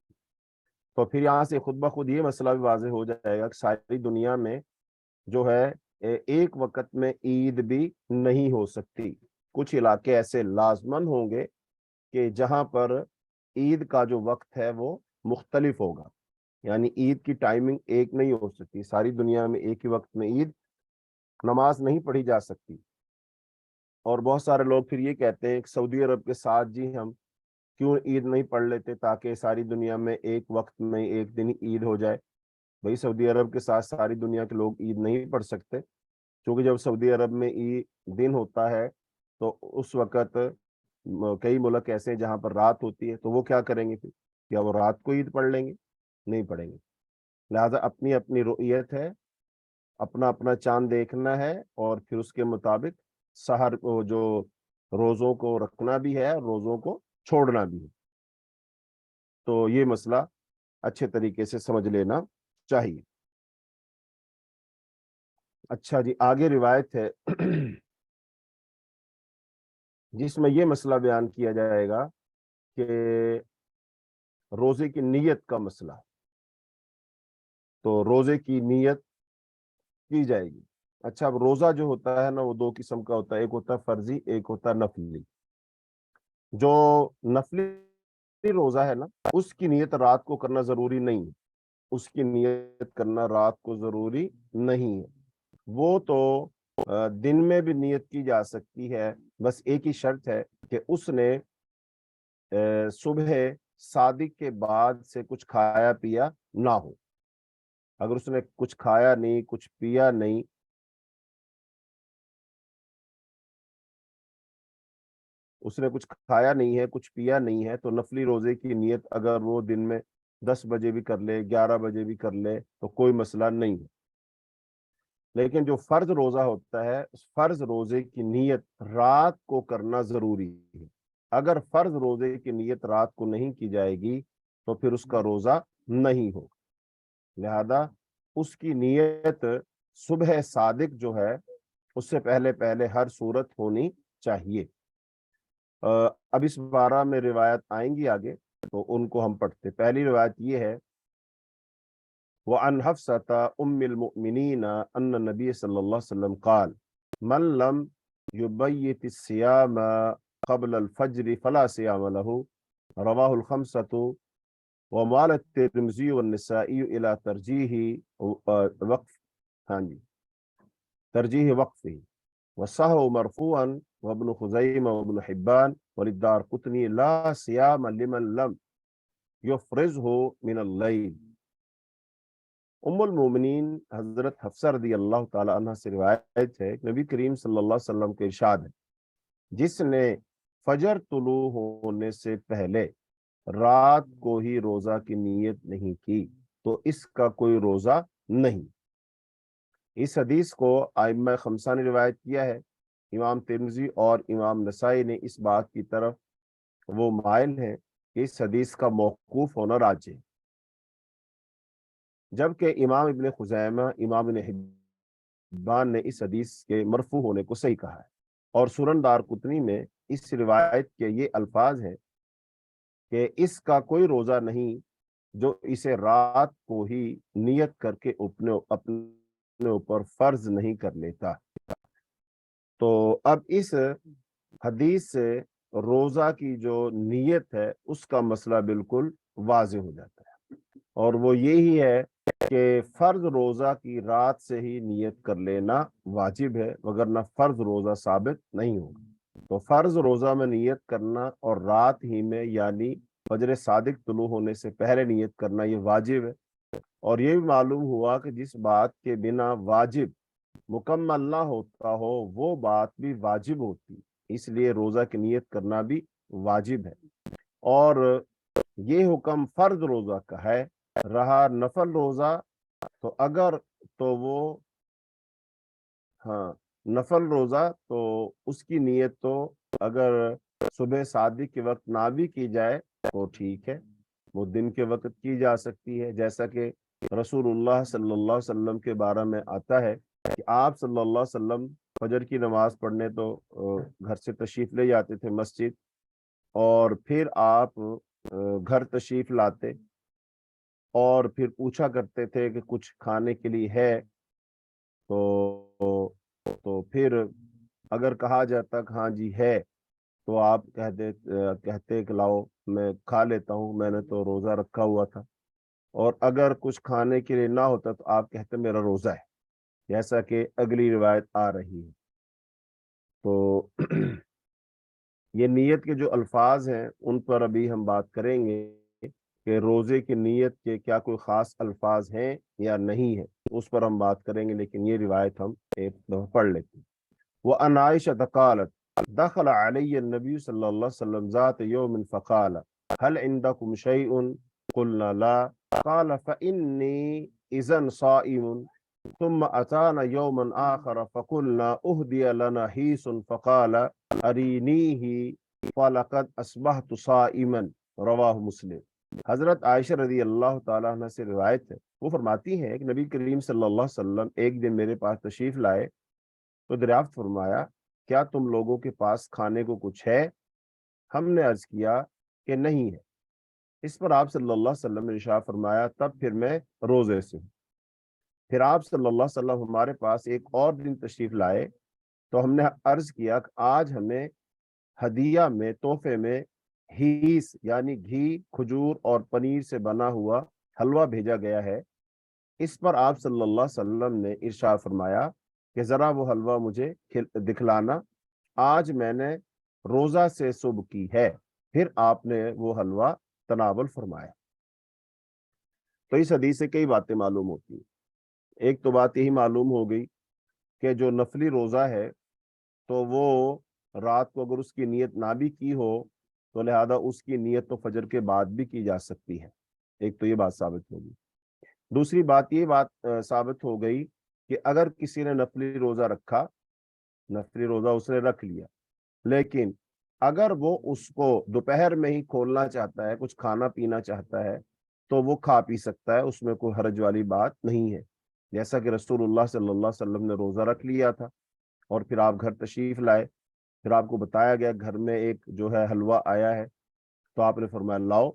تو پھر یہاں سے خود بخود یہ مسئلہ بھی واضح ہو جائے گا کہ ساری دنیا میں جو ہے ایک وقت میں عید بھی نہیں ہو سکتی۔ کچھ علاقے ایسے لازمن ہوں گے کہ جہاں پر عید کا جو وقت ہے وہ مختلف ہوگا، یعنی عید کی ٹائمنگ ایک نہیں ہو سکتی، ساری دنیا میں ایک ہی وقت میں عید نماز نہیں پڑھی جا سکتی۔ اور بہت سارے لوگ پھر یہ کہتے ہیں کہ سعودی عرب کے ساتھ جی ہم کیوں عید نہیں پڑھ لیتے تاکہ ساری دنیا میں ایک وقت میں ایک دن عید ہو جائے۔ بھئی سعودی عرب کے ساتھ ساری دنیا کے لوگ عید نہیں پڑھ سکتے، کیونکہ جب سعودی عرب میں عید دن ہوتا ہے تو اس وقت کئی ملک ایسے ہیں جہاں پر رات ہوتی ہے، تو وہ کیا کریں گے؟ پھر کیا وہ رات کو عید پڑھ لیں گے؟ نہیں پڑھیں گے۔ لہذا اپنی اپنی رؤیت ہے، اپنا اپنا چاند دیکھنا ہے، اور پھر اس کے مطابق سحر کو جو روزوں کو رکھنا بھی ہے، روزوں کو چھوڑنا بھی ہے۔ تو یہ مسئلہ اچھے طریقے سے سمجھ لینا چاہیے۔ اچھا جی، آگے روایت ہے جس میں یہ مسئلہ بیان کیا جائے گا کہ روزے کی نیت کا مسئلہ، تو روزے کی نیت کی جائے گی۔ اچھا، اب روزہ جو ہوتا ہے نا وہ دو قسم کا ہوتا ہے، ایک ہوتا ہے فرضی، ایک ہوتا ہے نفلی۔ جو نفلی روزہ ہے نا اس کی نیت رات کو کرنا ضروری نہیں ہے، اس کی نیت کرنا رات کو ضروری نہیں ہے، وہ تو دن میں بھی نیت کی جا سکتی ہے، بس ایک ہی شرط ہے کہ اس نے صبح صادق کے بعد سے کچھ کھایا پیا نہ ہو۔ اگر اس نے کچھ کھایا نہیں، کچھ پیا نہیں، اس نے کچھ کھایا نہیں ہے، کچھ پیا نہیں ہے، تو نفلی روزے کی نیت اگر وہ دن میں 10 بجے بھی کر لے، 11 بجے بھی کر لے تو کوئی مسئلہ نہیں ہے۔ لیکن جو فرض روزہ ہوتا ہے اس فرض روزے کی نیت رات کو کرنا ضروری ہے۔ اگر فرض روزے کی نیت رات کو نہیں کی جائے گی تو پھر اس کا روزہ نہیں ہوگا، لہذا اس کی نیت صبح صادق جو ہے اس سے پہلے پہلے ہر صورت ہونی چاہیے۔ اب اس بارہ میں روایت آئیں گی آگے تو ان کو ہم پڑھتے۔ پہلی روایت یہ ہے، وعن حفصة ام المؤمنین ان النبی صلی اللہ علیہ وسلم قال من لم يبيت الصيام قبل الفجر فلا صيام له، رواہ الخمسة، ومال الترمذی والنسائی الى ترجیح وقف، ہاں جی، ترجیح وقفه، وصححه مرفوعا وابن خزیمہ وابن حبان وللدارقطنی لا صيام لمن لم يفرزه من اللیل۔ ام المومنین حضرت حفصہ رضی اللہ تعالی عنہ سے روایت ہے، نبی کریم صلی اللہ علیہ وسلم کے ارشاد ہے، جس نے فجر طلوع ہونے سے پہلے رات کو ہی روزہ کی نیت نہیں کی تو اس کا کوئی روزہ نہیں۔ اس حدیث کو ائمہ خمسہ نے روایت کیا ہے، امام ترمذی اور امام نسائی نے اس بات کی طرف وہ مائل ہیں کہ اس حدیث کا موقوف ہونا راجح ہے، جبکہ امام ابن خزیمہ، امام ابن حبان نے اس حدیث کے مرفوع ہونے کو صحیح کہا ہے، اور سنن دارقطنی میں اس روایت کے یہ الفاظ ہیں کہ اس کا کوئی روزہ نہیں جو اسے رات کو ہی نیت کر کے اپنے اوپر فرض نہیں کر لیتا۔ تو اب اس حدیث سے روزہ کی جو نیت ہے اس کا مسئلہ بالکل واضح ہو جاتا ہے، اور وہ یہی ہے کہ فرض روزہ کی رات سے ہی نیت کر لینا واجب ہے، وگرنہ فرض روزہ ثابت نہیں ہوگا۔ تو فرض روزہ میں نیت کرنا اور رات ہی میں یعنی فجر صادق طلوع ہونے سے پہلے نیت کرنا یہ واجب ہے، اور یہ بھی معلوم ہوا کہ جس بات کے بنا واجب مکمل نہ ہوتا ہو وہ بات بھی واجب ہوتی، اس لیے روزہ کی نیت کرنا بھی واجب ہے۔ اور یہ حکم فرض روزہ کا ہے، رہا نفل روزہ تو اگر تو وہ ہاں نفل روزہ تو اس کی نیت تو اگر صبح صادق کے وقت نہ بھی کی جائے تو ٹھیک ہے، وہ دن کے وقت کی جا سکتی ہے، جیسا کہ رسول اللہ صلی اللہ علیہ وسلم کے بارے میں آتا ہے کہ آپ صلی اللہ علیہ وسلم فجر کی نماز پڑھنے تو گھر سے تشریف لے جاتے تھے مسجد، اور پھر آپ گھر تشریف لاتے اور پھر پوچھا کرتے تھے کہ کچھ کہ لیے ہے، تو پھر اگر کہا جاتا کہ ہاں جی ہے تو آپ کہتے کہ لاؤ میں کھا لیتا ہوں، میں نے تو روزہ رکھا ہوا تھا، اور اگر کچھ کھانے کے لیے نہ ہوتا تو آپ کہتے میرا روزہ ہے، جیسا کہ اگلی روایت آ رہی ہے۔ تو یہ نیت کے جو الفاظ ہیں ان پر ابھی ہم بات کریں گے کہ روزے کی نیت کے کیا کوئی خاص الفاظ ہیں یا نہیں ہے، اس پر ہم بات کریں گے، لیکن یہ روایت ہم ایک دفعہ پڑھ لیتے ہیں۔ وعن عائشة قالت دخل علي النبي صلى الله عليه وسلم ذات يوم فقال هل عندكم شيء؟ قلنا لا، قال فإني إذن صائم، ثم أتانا يوما آخر فقلنا أهدي لنا هيس فقال أرينيه فلقد أصبحت صائما، رواہ مسلم۔ حضرت عائشہ رضی اللہ تعالیٰ عنہ سے روایت ہے، وہ فرماتی ہیں کہ نبی کریم صلی اللہ علیہ وسلم ایک دن میرے پاس تشریف لائے تو دریافت فرمایا کیا تم لوگوں کے پاس کھانے کو کچھ ہے؟ ہم نے عرض کیا کہ نہیں ہے، اس پر آپ صلی اللہ علیہ وسلم نے ارشاد فرمایا تب پھر میں روزے سے ہوں۔ پھر آپ صلی اللہ علیہ وسلم ہمارے پاس ایک اور دن تشریف لائے تو ہم نے عرض کیا کہ آج ہمیں ہدیہ میں تحفے میں ہیس یعنی گھی کھجور اور پنیر سے بنا ہوا حلوہ بھیجا گیا ہے۔ اس پر آپ صلی اللہ علیہ وسلم نے ارشاد فرمایا کہ ذرا وہ حلوہ مجھے دکھلانا، آج میں نے روزہ سے صبح کی ہے۔ پھر آپ نے وہ حلوہ تناول فرمایا۔ تو اس حدیث سے کئی باتیں معلوم ہوتی ہیں۔ ایک تو بات یہی معلوم ہو گئی کہ جو نفلی روزہ ہے تو وہ رات کو اگر اس کی نیت نہ بھی کی ہو تو لہذا اس کی نیت تو فجر کے بعد بھی کی جا سکتی ہے۔ ایک تو یہ بات ثابت ہوگی۔ دوسری بات یہ ثابت ہو گئی کہ اگر کسی نے نفلی روزہ رکھا، نفلی روزہ اس نے رکھ لیا، لیکن اگر وہ اس کو دوپہر میں ہی کھولنا چاہتا ہے، کچھ کھانا پینا چاہتا ہے تو وہ کھا پی سکتا ہے، اس میں کوئی حرج والی بات نہیں ہے۔ جیسا کہ رسول اللہ صلی اللہ علیہ وسلم نے روزہ رکھ لیا تھا اور پھر آپ گھر تشریف لائے، پھر آپ کو بتایا گیا گھر میں ایک جو ہے حلوہ آیا ہے، تو آپ نے فرمایا لاؤ،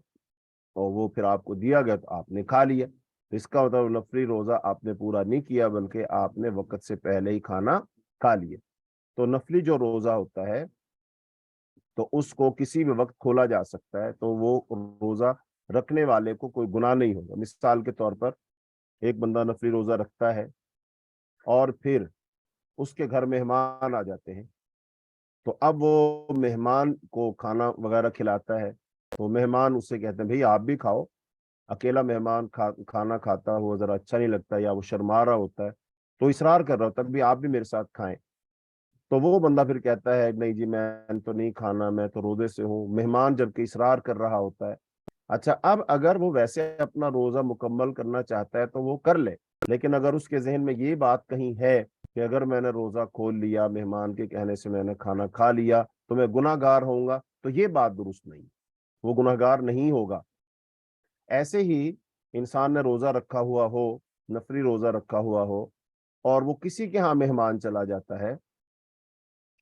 اور وہ پھر آپ کو دیا گیا تو آپ نے کھا لیا۔ اس کا مطلب نفلی روزہ آپ نے پورا نہیں کیا بلکہ آپ نے وقت سے پہلے ہی کھانا کھا لیا۔ تو نفلی جو روزہ ہوتا ہے تو اس کو کسی بھی وقت کھولا جا سکتا ہے، تو وہ روزہ رکھنے والے کو کوئی گناہ نہیں ہوگا۔ مثال کے طور پر ایک بندہ نفلی روزہ رکھتا ہے اور پھر اس کے گھر مہمان آ جاتے ہیں، تو اب وہ مہمان کو کھانا وغیرہ کھلاتا ہے، تو مہمان اس سے کہتے ہیں بھئی آپ بھی کھاؤ۔ اکیلا مہمان کھانا کھاتا ہوا ذرا اچھا نہیں لگتا، یا وہ شرما رہا ہوتا ہے تو اصرار کر رہا ہوتا ہے بھی آپ بھی میرے ساتھ کھائیں، تو وہ بندہ پھر کہتا ہے نہیں جی میں تو نہیں کھانا، میں تو روزے سے ہوں، مہمان جبکہ اصرار کر رہا ہوتا ہے۔ اچھا، اب اگر وہ ویسے اپنا روزہ مکمل کرنا چاہتا ہے تو وہ کر لے، لیکن اگر اس کے ذہن میں یہ بات کہیں ہے کہ اگر میں نے روزہ کھول لیا، مہمان کے کہنے سے میں نے کھانا کھا لیا تو میں گناہ گار ہوں گا، تو یہ بات درست نہیں، وہ گناہ گار نہیں ہوگا۔ ایسے ہی انسان نے روزہ رکھا ہوا ہو، نفلی روزہ رکھا ہوا ہو، اور وہ کسی کے ہاں مہمان چلا جاتا ہے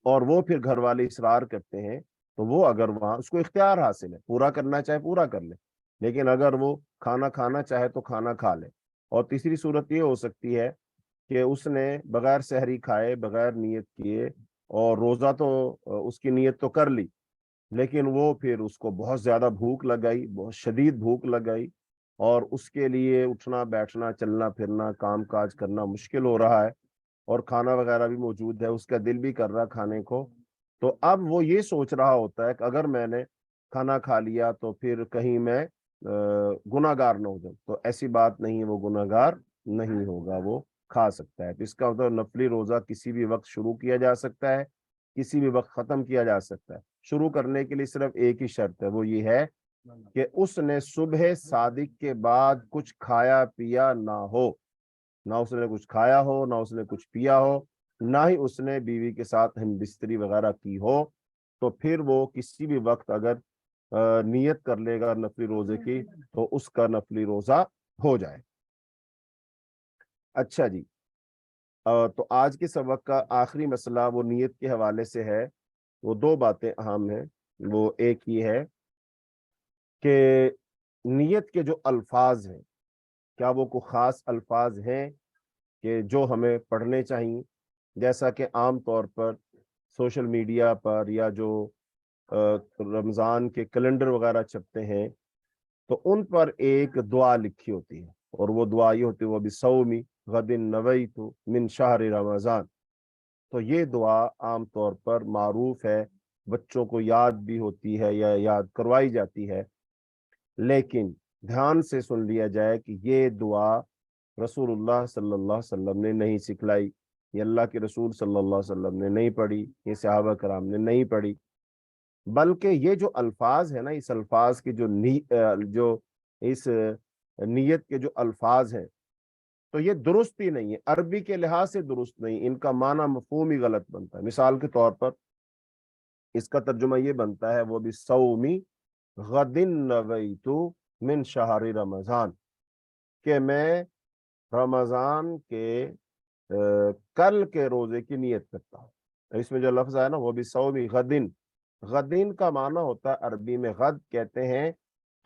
اور وہ پھر گھر والے اصرار کرتے ہیں، تو وہ اگر وہاں اس کو اختیار حاصل ہے، پورا کرنا چاہے پورا کر لے، لیکن اگر وہ کھانا کھانا چاہے تو کھانا کھا لے۔ اور تیسری صورت یہ ہو سکتی ہے کہ اس نے بغیر سحری کھائے، بغیر نیت کیے، اور روزہ تو اس کی نیت تو کر لی، لیکن وہ پھر اس کو بہت زیادہ بھوک لگائی، بہت شدید بھوک لگائی، اور اس کے لیے اٹھنا بیٹھنا چلنا پھرنا کام کاج کرنا مشکل ہو رہا ہے، اور کھانا وغیرہ بھی موجود ہے، اس کا دل بھی کر رہا کھانے کو، تو اب وہ یہ سوچ رہا ہوتا ہے کہ اگر میں نے کھانا کھا لیا تو پھر کہیں میں گناہ گار نہ ہو جاؤں، تو ایسی بات نہیں ہے، وہ گناہ گار نہیں ہوگا، وہ کھا سکتا ہے۔ تو اس کا مطلب نفلی روزہ کسی بھی وقت شروع کیا جا سکتا ہے، کسی بھی وقت ختم کیا جا سکتا ہے۔ شروع کرنے کے لیے صرف ایک ہی شرط ہے، وہ یہ ہے کہ اس نے صبح صادق کے بعد کچھ کھایا پیا نہ ہو، نہ اس نے کچھ کھایا ہو، نہ اس نے کچھ پیا ہو، نہ ہی اس نے بیوی کے ساتھ ہم بستری وغیرہ کی ہو، تو پھر وہ کسی بھی وقت اگر نیت کر لے گا نفلی روزے کی تو اس کا نفلی روزہ ہو جائے۔ اچھا جی، تو آج کے سبق کا آخری مسئلہ وہ نیت کے حوالے سے ہے۔ وہ دو باتیں اہم ہیں، وہ ایک یہ ہے کہ نیت کے جو الفاظ ہیں، کیا وہ کوئی خاص الفاظ ہیں کہ جو ہمیں پڑھنے چاہیے؟ جیسا کہ عام طور پر سوشل میڈیا پر یا جو رمضان کے کیلنڈر وغیرہ چھپتے ہیں تو ان پر ایک دعا لکھی ہوتی ہے، اور وہ دعا یہ ہوتی ہے وہ بِصَوْمِ غَدٍ نَوَيْتُ مِنْ شَهْرِ رمضان۔ تو یہ دعا عام طور پر معروف ہے، بچوں کو یاد بھی ہوتی ہے یا یاد کروائی جاتی ہے، لیکن دھیان سے سن لیا جائے کہ یہ دعا رسول اللہ صلی اللہ علیہ وسلم نے نہیں سکھلائی، یہ اللہ کے رسول صلی اللہ علیہ وسلم نے نہیں پڑھی، یہ صحابہ کرام نے نہیں پڑھی، بلکہ یہ جو الفاظ ہے نا، اس الفاظ کی جو اس نیت کے جو الفاظ ہیں تو یہ درست ہی نہیں ہے، عربی کے لحاظ سے درست نہیں، ان کا معنی مفہوم ہی غلط بنتا ہے۔ مثال کے طور پر اس کا ترجمہ یہ بنتا ہے وہ بِصَوْمِ غَدٍ نَوَيْتُ مِنْ شَهْرِ رمضان، کہ میں رمضان کے کل کے روزے کی نیت کرتا ہوں۔ اس میں جو لفظ ہے نا وہ بِصَوْمِ غَدٍ، غدین کا معنی ہوتا ہے عربی میں، غد کہتے ہیں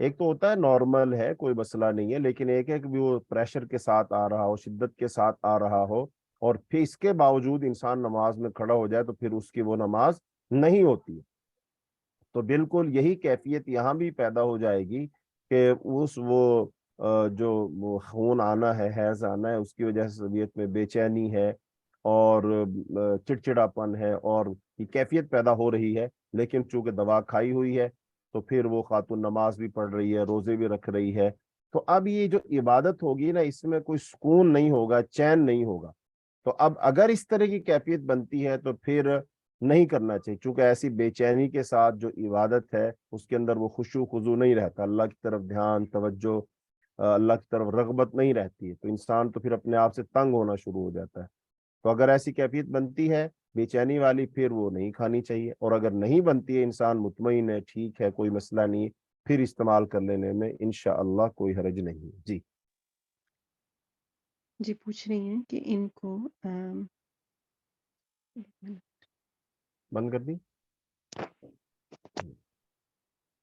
ایک تو ہوتا ہے نارمل ہے کوئی مسئلہ نہیں ہے، لیکن ایک ہے کہ وہ پریشر کے ساتھ آ رہا ہو، شدت کے ساتھ آ رہا ہو، اور پھر اس کے باوجود انسان نماز میں کھڑا ہو جائے تو پھر اس کی وہ نماز نہیں ہوتی۔ تو بالکل یہی کیفیت یہاں بھی پیدا ہو جائے گی کہ جو وہ خون آنا ہے، حیض آنا ہے، اس کی وجہ سے طبیعت میں بے چینی ہے اور چڑچڑاپن ہے اور یہ کیفیت پیدا ہو رہی ہے، لیکن چونکہ دوا کھائی ہوئی ہے تو پھر وہ خاتون نماز بھی پڑھ رہی ہے، روزے بھی رکھ رہی ہے، تو اب یہ جو عبادت ہوگی نا، اس میں کوئی سکون نہیں ہوگا، چین نہیں ہوگا۔ تو اب اگر اس طرح کی کیفیت بنتی ہے تو پھر نہیں کرنا چاہیے، چونکہ ایسی بے چینی کے ساتھ جو عبادت ہے اس کے اندر وہ خشوع خضوع نہیں رہتا، اللہ کی طرف دھیان توجہ، اللہ کی طرف رغبت نہیں رہتی ہے، تو انسان تو پھر اپنے آپ سے تنگ ہونا شروع ہو جاتا ہے۔ تو اگر ایسی کیفیت بنتی ہے بے چینی والی، پھر وہ نہیں کھانی چاہیے، اور اگر نہیں بنتی ہے، انسان مطمئن ہے، ٹھیک ہے، کوئی مسئلہ نہیں، پھر استعمال کر لینے میں انشاءاللہ کوئی حرج نہیں ہے۔ جی جی پوچھ رہی ہیں کہ ان کو بند کر دی۔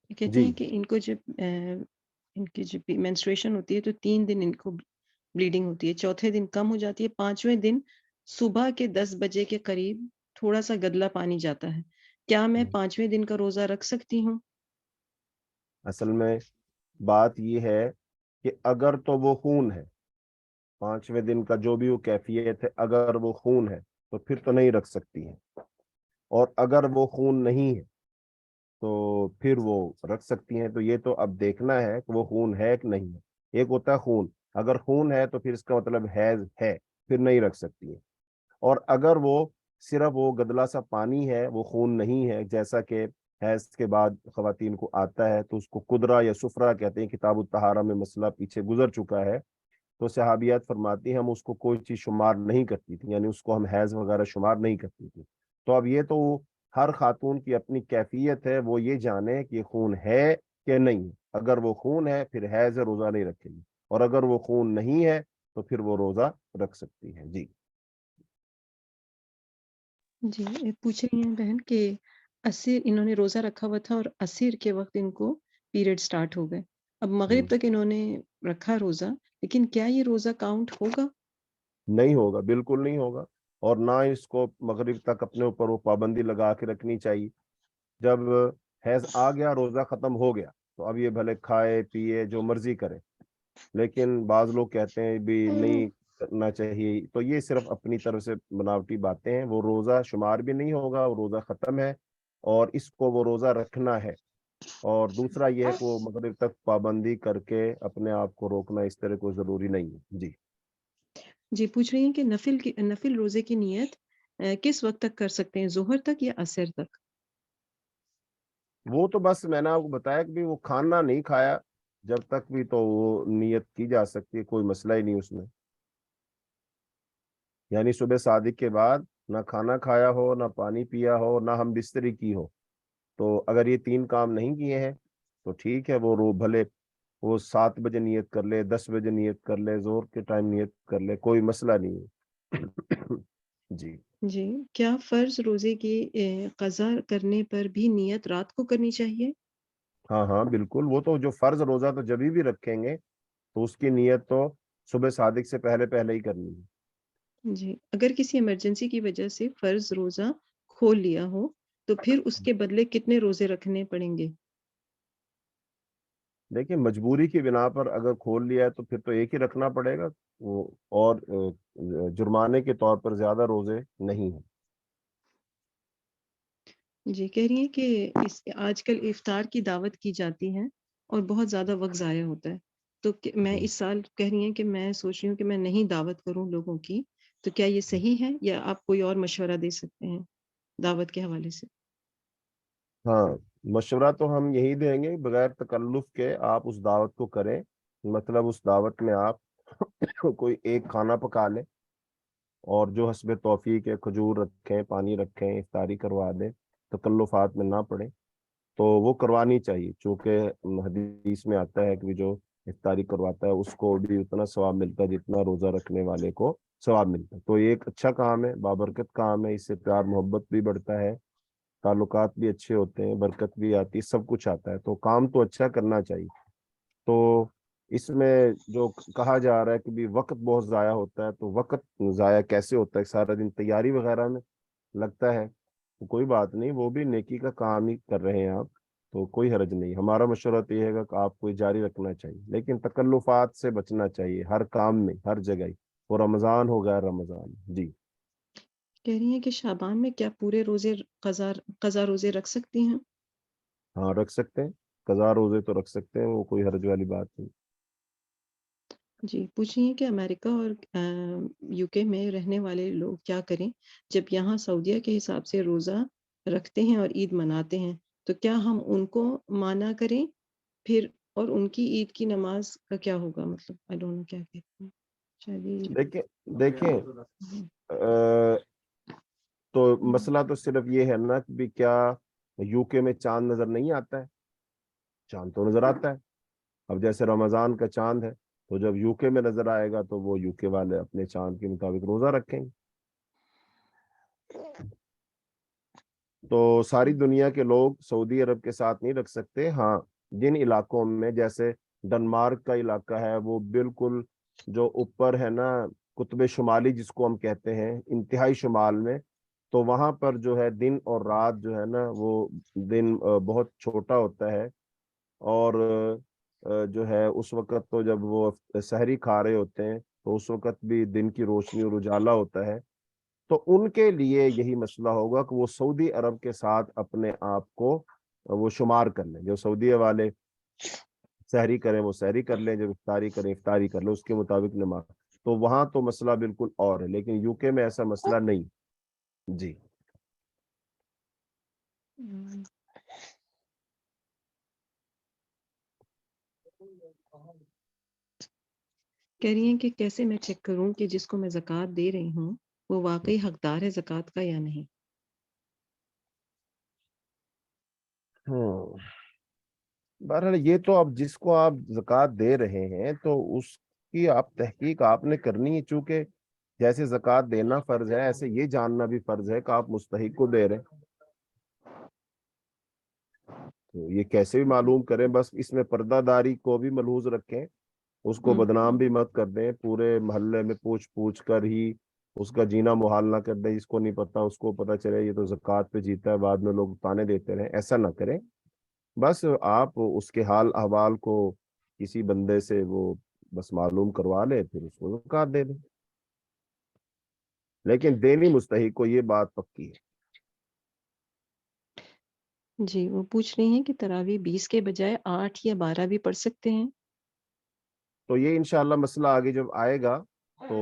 کہتی جی ہیں کہ ان کو جب ان کی جب مینسٹریشن ہوتی ہے تو 3 دن ان کو بلیڈنگ ہوتی ہے، چوتھے دن کم ہو جاتی ہے، 5ویں دن صبح کے 10 بجے کے قریب تھوڑا سا گدلا پانی جاتا ہے، کیا میں 5ویں دن کا روزہ رکھ سکتی ہوں؟ اصل میں بات یہ ہے کہ اگر تو وہ خون ہے، 5ویں دن کا جو بھی وہ کیفیت ہے، اگر وہ خون ہے تو پھر تو نہیں رکھ سکتی ہیں، اور اگر وہ خون نہیں ہے تو پھر وہ رکھ سکتی ہیں۔ تو یہ تو اب دیکھنا ہے کہ وہ خون ہے کہ نہیں ہے۔ ایک ہوتا ہے خون، اگر خون ہے تو پھر اس کا مطلب حیض ہے، پھر نہیں رکھ سکتی ہیں، اور اگر وہ صرف وہ گدلا سا پانی ہے، وہ خون نہیں ہے، جیسا کہ حیض کے بعد خواتین کو آتا ہے تو اس کو قدرہ یا سفرہ کہتے ہیں، کتاب الطہارہ میں مسئلہ پیچھے گزر چکا ہے، تو صحابیات فرماتی ہیں ہم اس کو کوئی چیز شمار نہیں کرتی تھی، یعنی اس کو ہم حیض وغیرہ شمار نہیں کرتی تھی۔ تو اب یہ تو ہر خاتون کی اپنی کیفیت ہے، وہ یہ جانے کہ خون ہے کہ نہیں۔ اگر وہ خون ہے پھر حیض روزہ نہیں رکھے گی، اور اگر وہ خون نہیں ہے تو پھر وہ روزہ رکھ سکتی ہے۔ جی جی پوچھ رہی ہیں بہن کہ عصر انہوں نے روزہ رکھا ہوا تھا اور عصر کے وقت ان کو پیریڈ سٹارٹ ہو گئے، اب مغرب تک انہوں نے رکھا روزہ، لیکن کیا یہ روزہ کاؤنٹ ہوگا؟ نہیں ہوگا، بالکل نہیں ہوگا، اور نہ اس کو مغرب تک اپنے اوپر وہ پابندی لگا کے رکھنی چاہیے۔ جب حیض آ گیا، روزہ ختم ہو گیا، تو اب یہ بھلے کھائے پیے جو مرضی کرے، لیکن بعض لوگ کہتے ہیں بھی نہیں کرنا چاہیے، تو یہ صرف اپنی طرف سے بناوٹی باتیں ہیں، وہ روزہ شمار بھی نہیں ہوگا، وہ روزہ ختم ہے، اور اس کو وہ روزہ رکھنا ہے۔ اور دوسرا یہ ہے کہ وہ مغرب تک پابندی کر کے اپنے آپ کو روکنا اس طرح کوئی ضروری نہیں ہے۔ جی جی پوچھ رہی ہیں کہ نفل روزے کی نیت کس وقت تک کر سکتے ہیں، ظہر تک یا عصر تک؟ وہ تو بس میں نے آپ کو بتایا کہ بھی وہ کھانا نہیں کھایا جب تک بھی، تو وہ نیت کی جا سکتی ہے، کوئی مسئلہ ہی نہیں اس میں، یعنی صبح صادق کے بعد نہ کھانا کھایا ہو، نہ پانی پیا ہو، نہ ہم بستری کی ہو، تو اگر یہ 3 کام نہیں کیے ہیں تو ٹھیک ہے، وہ بھلے وہ 7 بجے نیت کر لے، 10 بجے نیت کر لے، زور کے ٹائم نیت کر لے، کوئی مسئلہ نہیں ہے۔ جی جی کیا فرض روزے کی قضا کرنے پر بھی نیت رات کو کرنی چاہیے؟ ہاں ہاں بالکل، وہ تو جو فرض روزہ تو جبھی بھی رکھیں گے تو اس کی نیت تو صبح صادق سے پہلے پہلے ہی کرنی ہے۔ جی اگر کسی ایمرجنسی کی وجہ سے فرض روزہ کھول لیا ہو تو پھر اس کے بدلے کتنے روزے رکھنے پڑیں گے؟ دیکھیں مجبوری کی بنا پر اگر کھول لیا ہے تو پھر تو ایک ہی رکھنا پڑے گا، وہ اور جرمانے کے طور پر زیادہ روزے نہیں ہیں۔ جی کہہ رہی ہیں کہ آج کل افطار کی دعوت کی جاتی ہے اور بہت زیادہ وقت ضائع ہوتا ہے، تو میں اس سال کہہ رہی ہیں کہ میں سوچ رہی ہوں کہ میں نہیں دعوت کروں لوگوں کی، تو کیا یہ صحیح ہے یا آپ کوئی اور مشورہ دے سکتے ہیں دعوت کے حوالے سے؟ ہاں، مشورہ تو ہم یہی دیں گے بغیر تکلف کے آپ اس دعوت کو کریں، مطلب اس دعوت میں آپ کوئی ایک کھانا پکا لیں، اور جو حسب توفیق ہے کھجور رکھیں، پانی رکھیں، افطاری کروا دیں، تکلفات میں نہ پڑیں، تو وہ کروانی چاہیے، چونکہ حدیث میں آتا ہے کہ جو افطاری کرواتا ہے اس کو بھی اتنا ثواب ملتا ہے جتنا روزہ رکھنے والے کو ثواب ملتا ہے۔ تو یہ ایک اچھا کام ہے، بابرکت کام ہے، اس سے پیار محبت بھی بڑھتا ہے، تعلقات بھی اچھے ہوتے ہیں، برکت بھی آتی ہے، سب کچھ آتا ہے، تو کام تو اچھا کرنا چاہیے۔ تو اس میں جو کہا جا رہا ہے کہ بھی وقت بہت ضائع ہوتا ہے، تو وقت ضائع کیسے ہوتا ہے؟ سارا دن تیاری وغیرہ میں لگتا ہے، تو کوئی بات نہیں، وہ بھی نیکی کا کام ہی کر رہے ہیں آپ، تو کوئی حرج نہیں۔ ہمارا مشورہ تو یہ ہے کہ آپ کو جاری رکھنا چاہیے، لیکن تکلفات سے بچنا چاہیے ہر کام میں، ہر جگہ ہی، وہ رمضان ہو غیر رمضان۔ جی کہہ رہی ہیں کہ شعبان میں کیا پورے روزے قضا روزے رکھ سکتی ہیں؟ ہاں، رکھ سکتے ہیں، قضا روزے تو رکھ سکتے ہیں، وہ کوئی حرج والی بات نہیں۔ جی پوچھ رہی ہیں کہ امریکہ اور UK میں رہنے والے لوگ کیا کریں جب یہاں سعودیہ کے حساب سے روزہ رکھتے ہیں اور عید مناتے ہیں، تو کیا ہم ان کو مانا کریں پھر، اور ان کی عید کی نماز کا کیا ہوگا؟ مطلب آئی ڈونٹ نو کیا کہتے ہیں شاید دیکھیں دیکھیں ہم۔ تو مسئلہ تو صرف یہ ہے نا کہ بھی کیا UK میں چاند نظر نہیں آتا ہے؟ چاند تو نظر آتا ہے۔ اب جیسے رمضان کا چاند ہے، تو جب UK میں نظر آئے گا تو وہ UK والے اپنے چاند کے مطابق روزہ رکھیں گے۔ تو ساری دنیا کے لوگ سعودی عرب کے ساتھ نہیں رکھ سکتے۔ ہاں، جن علاقوں میں جیسے ڈنمارک کا علاقہ ہے، وہ بالکل جو اوپر ہے نا، قطب شمالی جس کو ہم کہتے ہیں، انتہائی شمال میں، تو وہاں پر جو ہے دن اور رات جو ہے نا، وہ دن بہت چھوٹا ہوتا ہے، اور جو ہے اس وقت تو جب وہ سحری کھا رہے ہوتے ہیں تو اس وقت بھی دن کی روشنی اور اجالا ہوتا ہے۔ تو ان کے لیے یہی مسئلہ ہوگا کہ وہ سعودی عرب کے ساتھ اپنے آپ کو وہ شمار کر لیں، جو سعودی والے سحری کریں وہ سحری کر لیں، جب افطاری کریں افطاری کر لیں، اس کے مطابق نماز۔ تو وہاں تو مسئلہ بالکل اور ہے، لیکن UK میں ایسا مسئلہ نہیں۔ جی کہہ رہی ہیں کہ کیسے میں چیک کروں کہ جس کو میں زکوٰۃ دے رہی ہوں وہ واقعی حقدار ہے زکوٰۃ کا یا نہیں؟ ہاں، بہرحال یہ تو اب جس کو آپ زکوٰۃ دے رہے ہیں تو اس کی آپ تحقیق آپ نے کرنی ہے، چونکہ جیسے زکوٰۃ دینا فرض ہے، ایسے یہ جاننا بھی فرض ہے کہ آپ مستحق کو دے رہے ہیں۔ تو یہ کیسے بھی معلوم کریں، بس اس میں پردہ داری کو بھی ملحوظ رکھیں، اس کو بدنام بھی مت کر دیں، پورے محلے میں پوچھ پوچھ کر ہی اس کا جینا محال نہ کر دیں، اس کو نہیں پتا اس کو پتا چلے یہ تو زکوٰۃ پہ جیتا ہے، بعد میں لوگ تانے دیتے رہیں، ایسا نہ کریں۔ بس آپ اس کے حال احوال کو کسی بندے سے وہ بس معلوم کروا لے، پھر اس کو زکوٰۃ دے دیں، لیکن دینی مستحق کو، یہ بات پکی ہے۔ جی وہ پوچھ رہی ہیں کہ تراویح 20 کے بجائے 8 یا 12 بھی پڑھ سکتے ہیں؟ تو یہ انشاءاللہ مسئلہ آگے جب آئے گا تو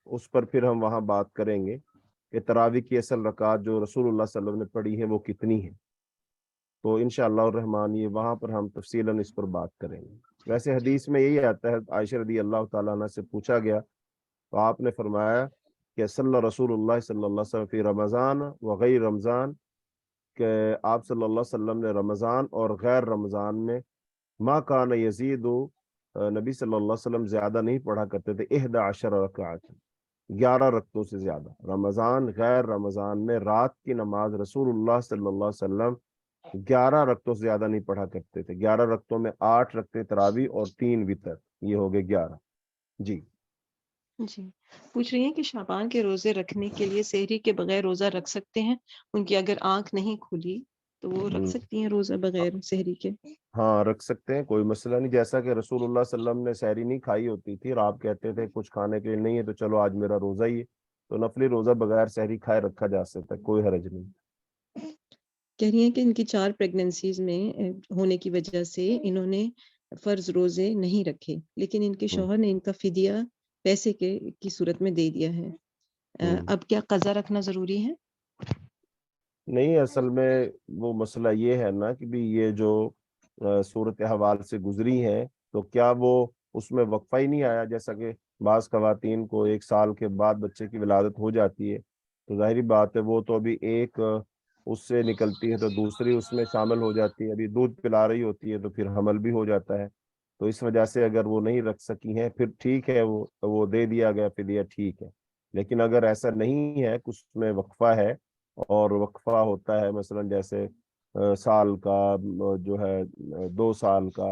اس پر پھر ہم وہاں بات کریں گے کہ تراویح کی اصل رکعات جو رسول اللہ صلی اللہ علیہ وسلم نے پڑھی ہے وہ کتنی ہے، تو انشاءاللہ الرحمن یہ وہاں پر ہم تفصیلاً اس پر بات کریں گے۔ ویسے حدیث میں یہی آتا ہے، عائشہ رضی اللہ تعالیٰ عنہ سے پوچھا گیا تو آپ نے فرمایا کہ صلی رسول اللہ صلی اللہ علیہ وسلم فی رمضان وغیر رمضان، کہ آپ صلی اللہ علیہ وسلم نے رمضان اور غیر رمضان میں ما کان یزید، نبی صلی اللہ علیہ وسلم زیادہ نہیں پڑھا کرتے تھے، 11 رکعت، 11 رکعتوں سے زیادہ، رمضان غیر رمضان میں رات کی نماز رسول اللہ صلی اللہ علیہ وسلم 11 رکعتوں سے زیادہ نہیں پڑھا کرتے تھے۔ 11 رکعتوں میں 8 رکعتیں تراویح اور 3 وتر، یہ ہو گئے 11۔ جی جی پوچھ رہی ہیں کہ شعبان کے روزے رکھنے کے لیے سحری کے بغیر روزہ رکھ سکتے ہیں؟ ان کی اگر آنکھ نہیں کھلی تو وہ رکھ سکتی ہیں روزہ بغیر سحری کے؟ ہاں، رکھ سکتے ہیں، کوئی مسئلہ نہیں، جیسا کہ رسول اللہ صلی اللہ علیہ وسلم نے سحری نہیں کھائی ہوتی تھی اور آپ کہتے تھے کچھ کھانے کے لیے نہیں ہے تو چلو آج میرا روزہ ہی ہے، تو نفلی روزہ بغیر سحری کھائے رکھا جا سکتا ہے، کوئی حرج نہیں۔ کہہ رہی ہیں کہ ان کی 4 پریگننسیز میں ہونے کی وجہ سے انہوں نے فرض روزے نہیں رکھے، لیکن ان کے شوہر نے ان کا فدیہ پیسے کی صورت میں دے دیا ہے، اب کیا قضا رکھنا ضروری ہے؟ نہیں، اصل میں وہ مسئلہ یہ ہے نا کہ بھی یہ جو صورت حوال سے گزری ہے تو کیا وہ اس میں وقفہ ہی نہیں آیا؟ جیسا کہ بعض خواتین کو 1 سال کے بعد بچے کی ولادت ہو جاتی ہے، تو ظاہری بات ہے وہ تو ابھی ایک اس سے نکلتی ہے تو دوسری اس میں شامل ہو جاتی ہے، ابھی دودھ پلا رہی ہوتی ہے تو پھر حمل بھی ہو جاتا ہے، تو اس وجہ سے اگر وہ نہیں رکھ سکی ہیں پھر ٹھیک ہے، وہ دے دیا گیا فدیہ، ٹھیک ہے۔ لیکن اگر ایسا نہیں ہے، کچھ میں وقفہ ہے اور وقفہ ہوتا ہے مثلا جیسے سال کا، جو ہے 2 سال کا،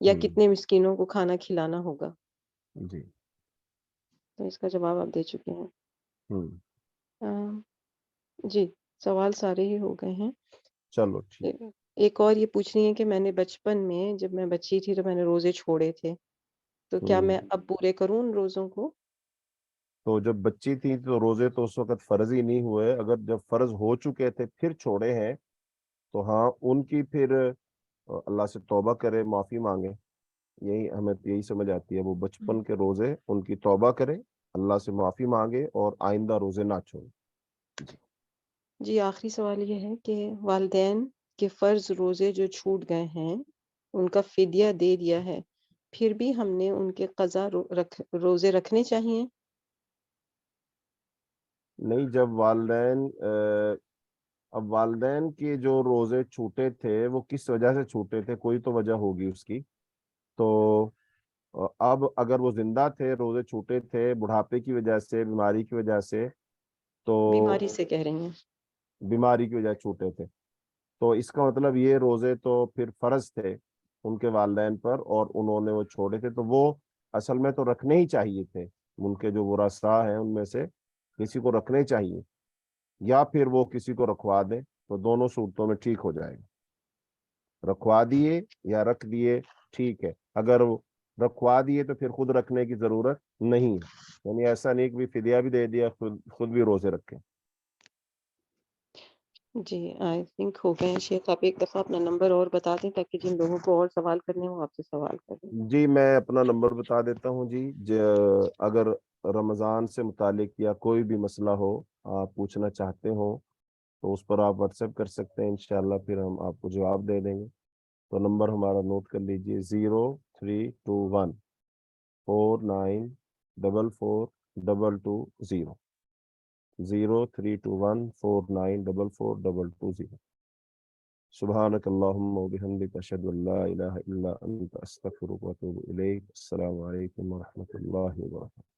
یا کتنے مسکینوں کو کھانا کھلانا ہوگا؟ جی تو اس کا جواب آپ دے چکے ہیں۔ ہوں جی سوال سارے ہی ہو گئے ہیں۔ چلو ٹھیک۔ ایک اور یہ پوچھ رہی ہے کہ میں نے بچپن میں جب میں بچی تھی تو میں نے روزے چھوڑے تھے، تو کیا میں اب پورے کروں ان روزوں کو؟ تو جب بچی تھی تو روزے تو اس وقت فرض ہی نہیں ہوئے، اگر جب فرض ہو چکے تھے پھر چھوڑے ہیں تو ہاں ان کی پھر اللہ سے توبہ کرے، معافی مانگے، یہی ہمیں یہی سمجھ آتی ہے۔ وہ بچپن کے روزے ان کی توبہ کرے، اللہ سے معافی مانگے اور آئندہ روزے نہ چھوڑے۔ جی جی آخری سوال یہ ہے کہ والدین کے فرض روزے جو چھوٹ گئے ہیں ان کا فدیہ دے دیا ہے، پھر بھی ہم نے ان کے قضا روزے رکھنے چاہیے؟ نہیں، جب والدین اب والدین کے جو روزے چھوٹے تھے وہ کس وجہ سے چھوٹے تھے، کوئی تو وجہ ہوگی اس کی۔ تو اب اگر وہ زندہ تھے، روزے چھوٹے تھے بڑھاپے کی وجہ سے، بیماری کی وجہ سے، تو بیماری سے کہہ رہی ہیں؟ بیماری کی وجہ سے چھوٹے تھے، تو اس کا مطلب یہ روزے تو پھر فرض تھے ان کے والدین پر اور انہوں نے وہ چھوڑے تھے، تو وہ اصل میں تو رکھنے ہی چاہیے تھے۔ ان کے جو ورثاء ہیں ان میں سے کسی کو رکھنے چاہیے، یا پھر وہ کسی کو رکھوا دیں، تو دونوں صورتوں میں ٹھیک ہو جائے گا۔ رکھوا دیے یا رکھ دیے ٹھیک ہے، اگر وہ رکھوا دیے تو پھر خود رکھنے کی ضرورت نہیں ہے، یعنی ایسا نہیں کہ فدیہ بھی دے دیا خود بھی روزے رکھے۔ جی آئی تھنک ہو گئے ہیں شیخ، آپ ایک دفعہ اپنا نمبر اور بتا دیں تاکہ جن لوگوں کو اور سوال کرنے ہوں آپ سے سوال کریں۔ جی میں اپنا نمبر بتا دیتا ہوں جی، اگر رمضان سے متعلق یا کوئی بھی مسئلہ ہو آپ پوچھنا چاہتے ہو تو اس پر آپ واٹس ایپ کر سکتے ہیں، انشاءاللہ پھر ہم آپ کو جواب دے دیں گے۔ تو نمبر ہمارا نوٹ کر لیجئے 032149442220، 032149442220۔ سبحانك اللهم وبحمدك أشهد أن لا إله إلا أنت أستغفرك وأتوب إليك۔ السلام عليكم ورحمة الله وبركاته۔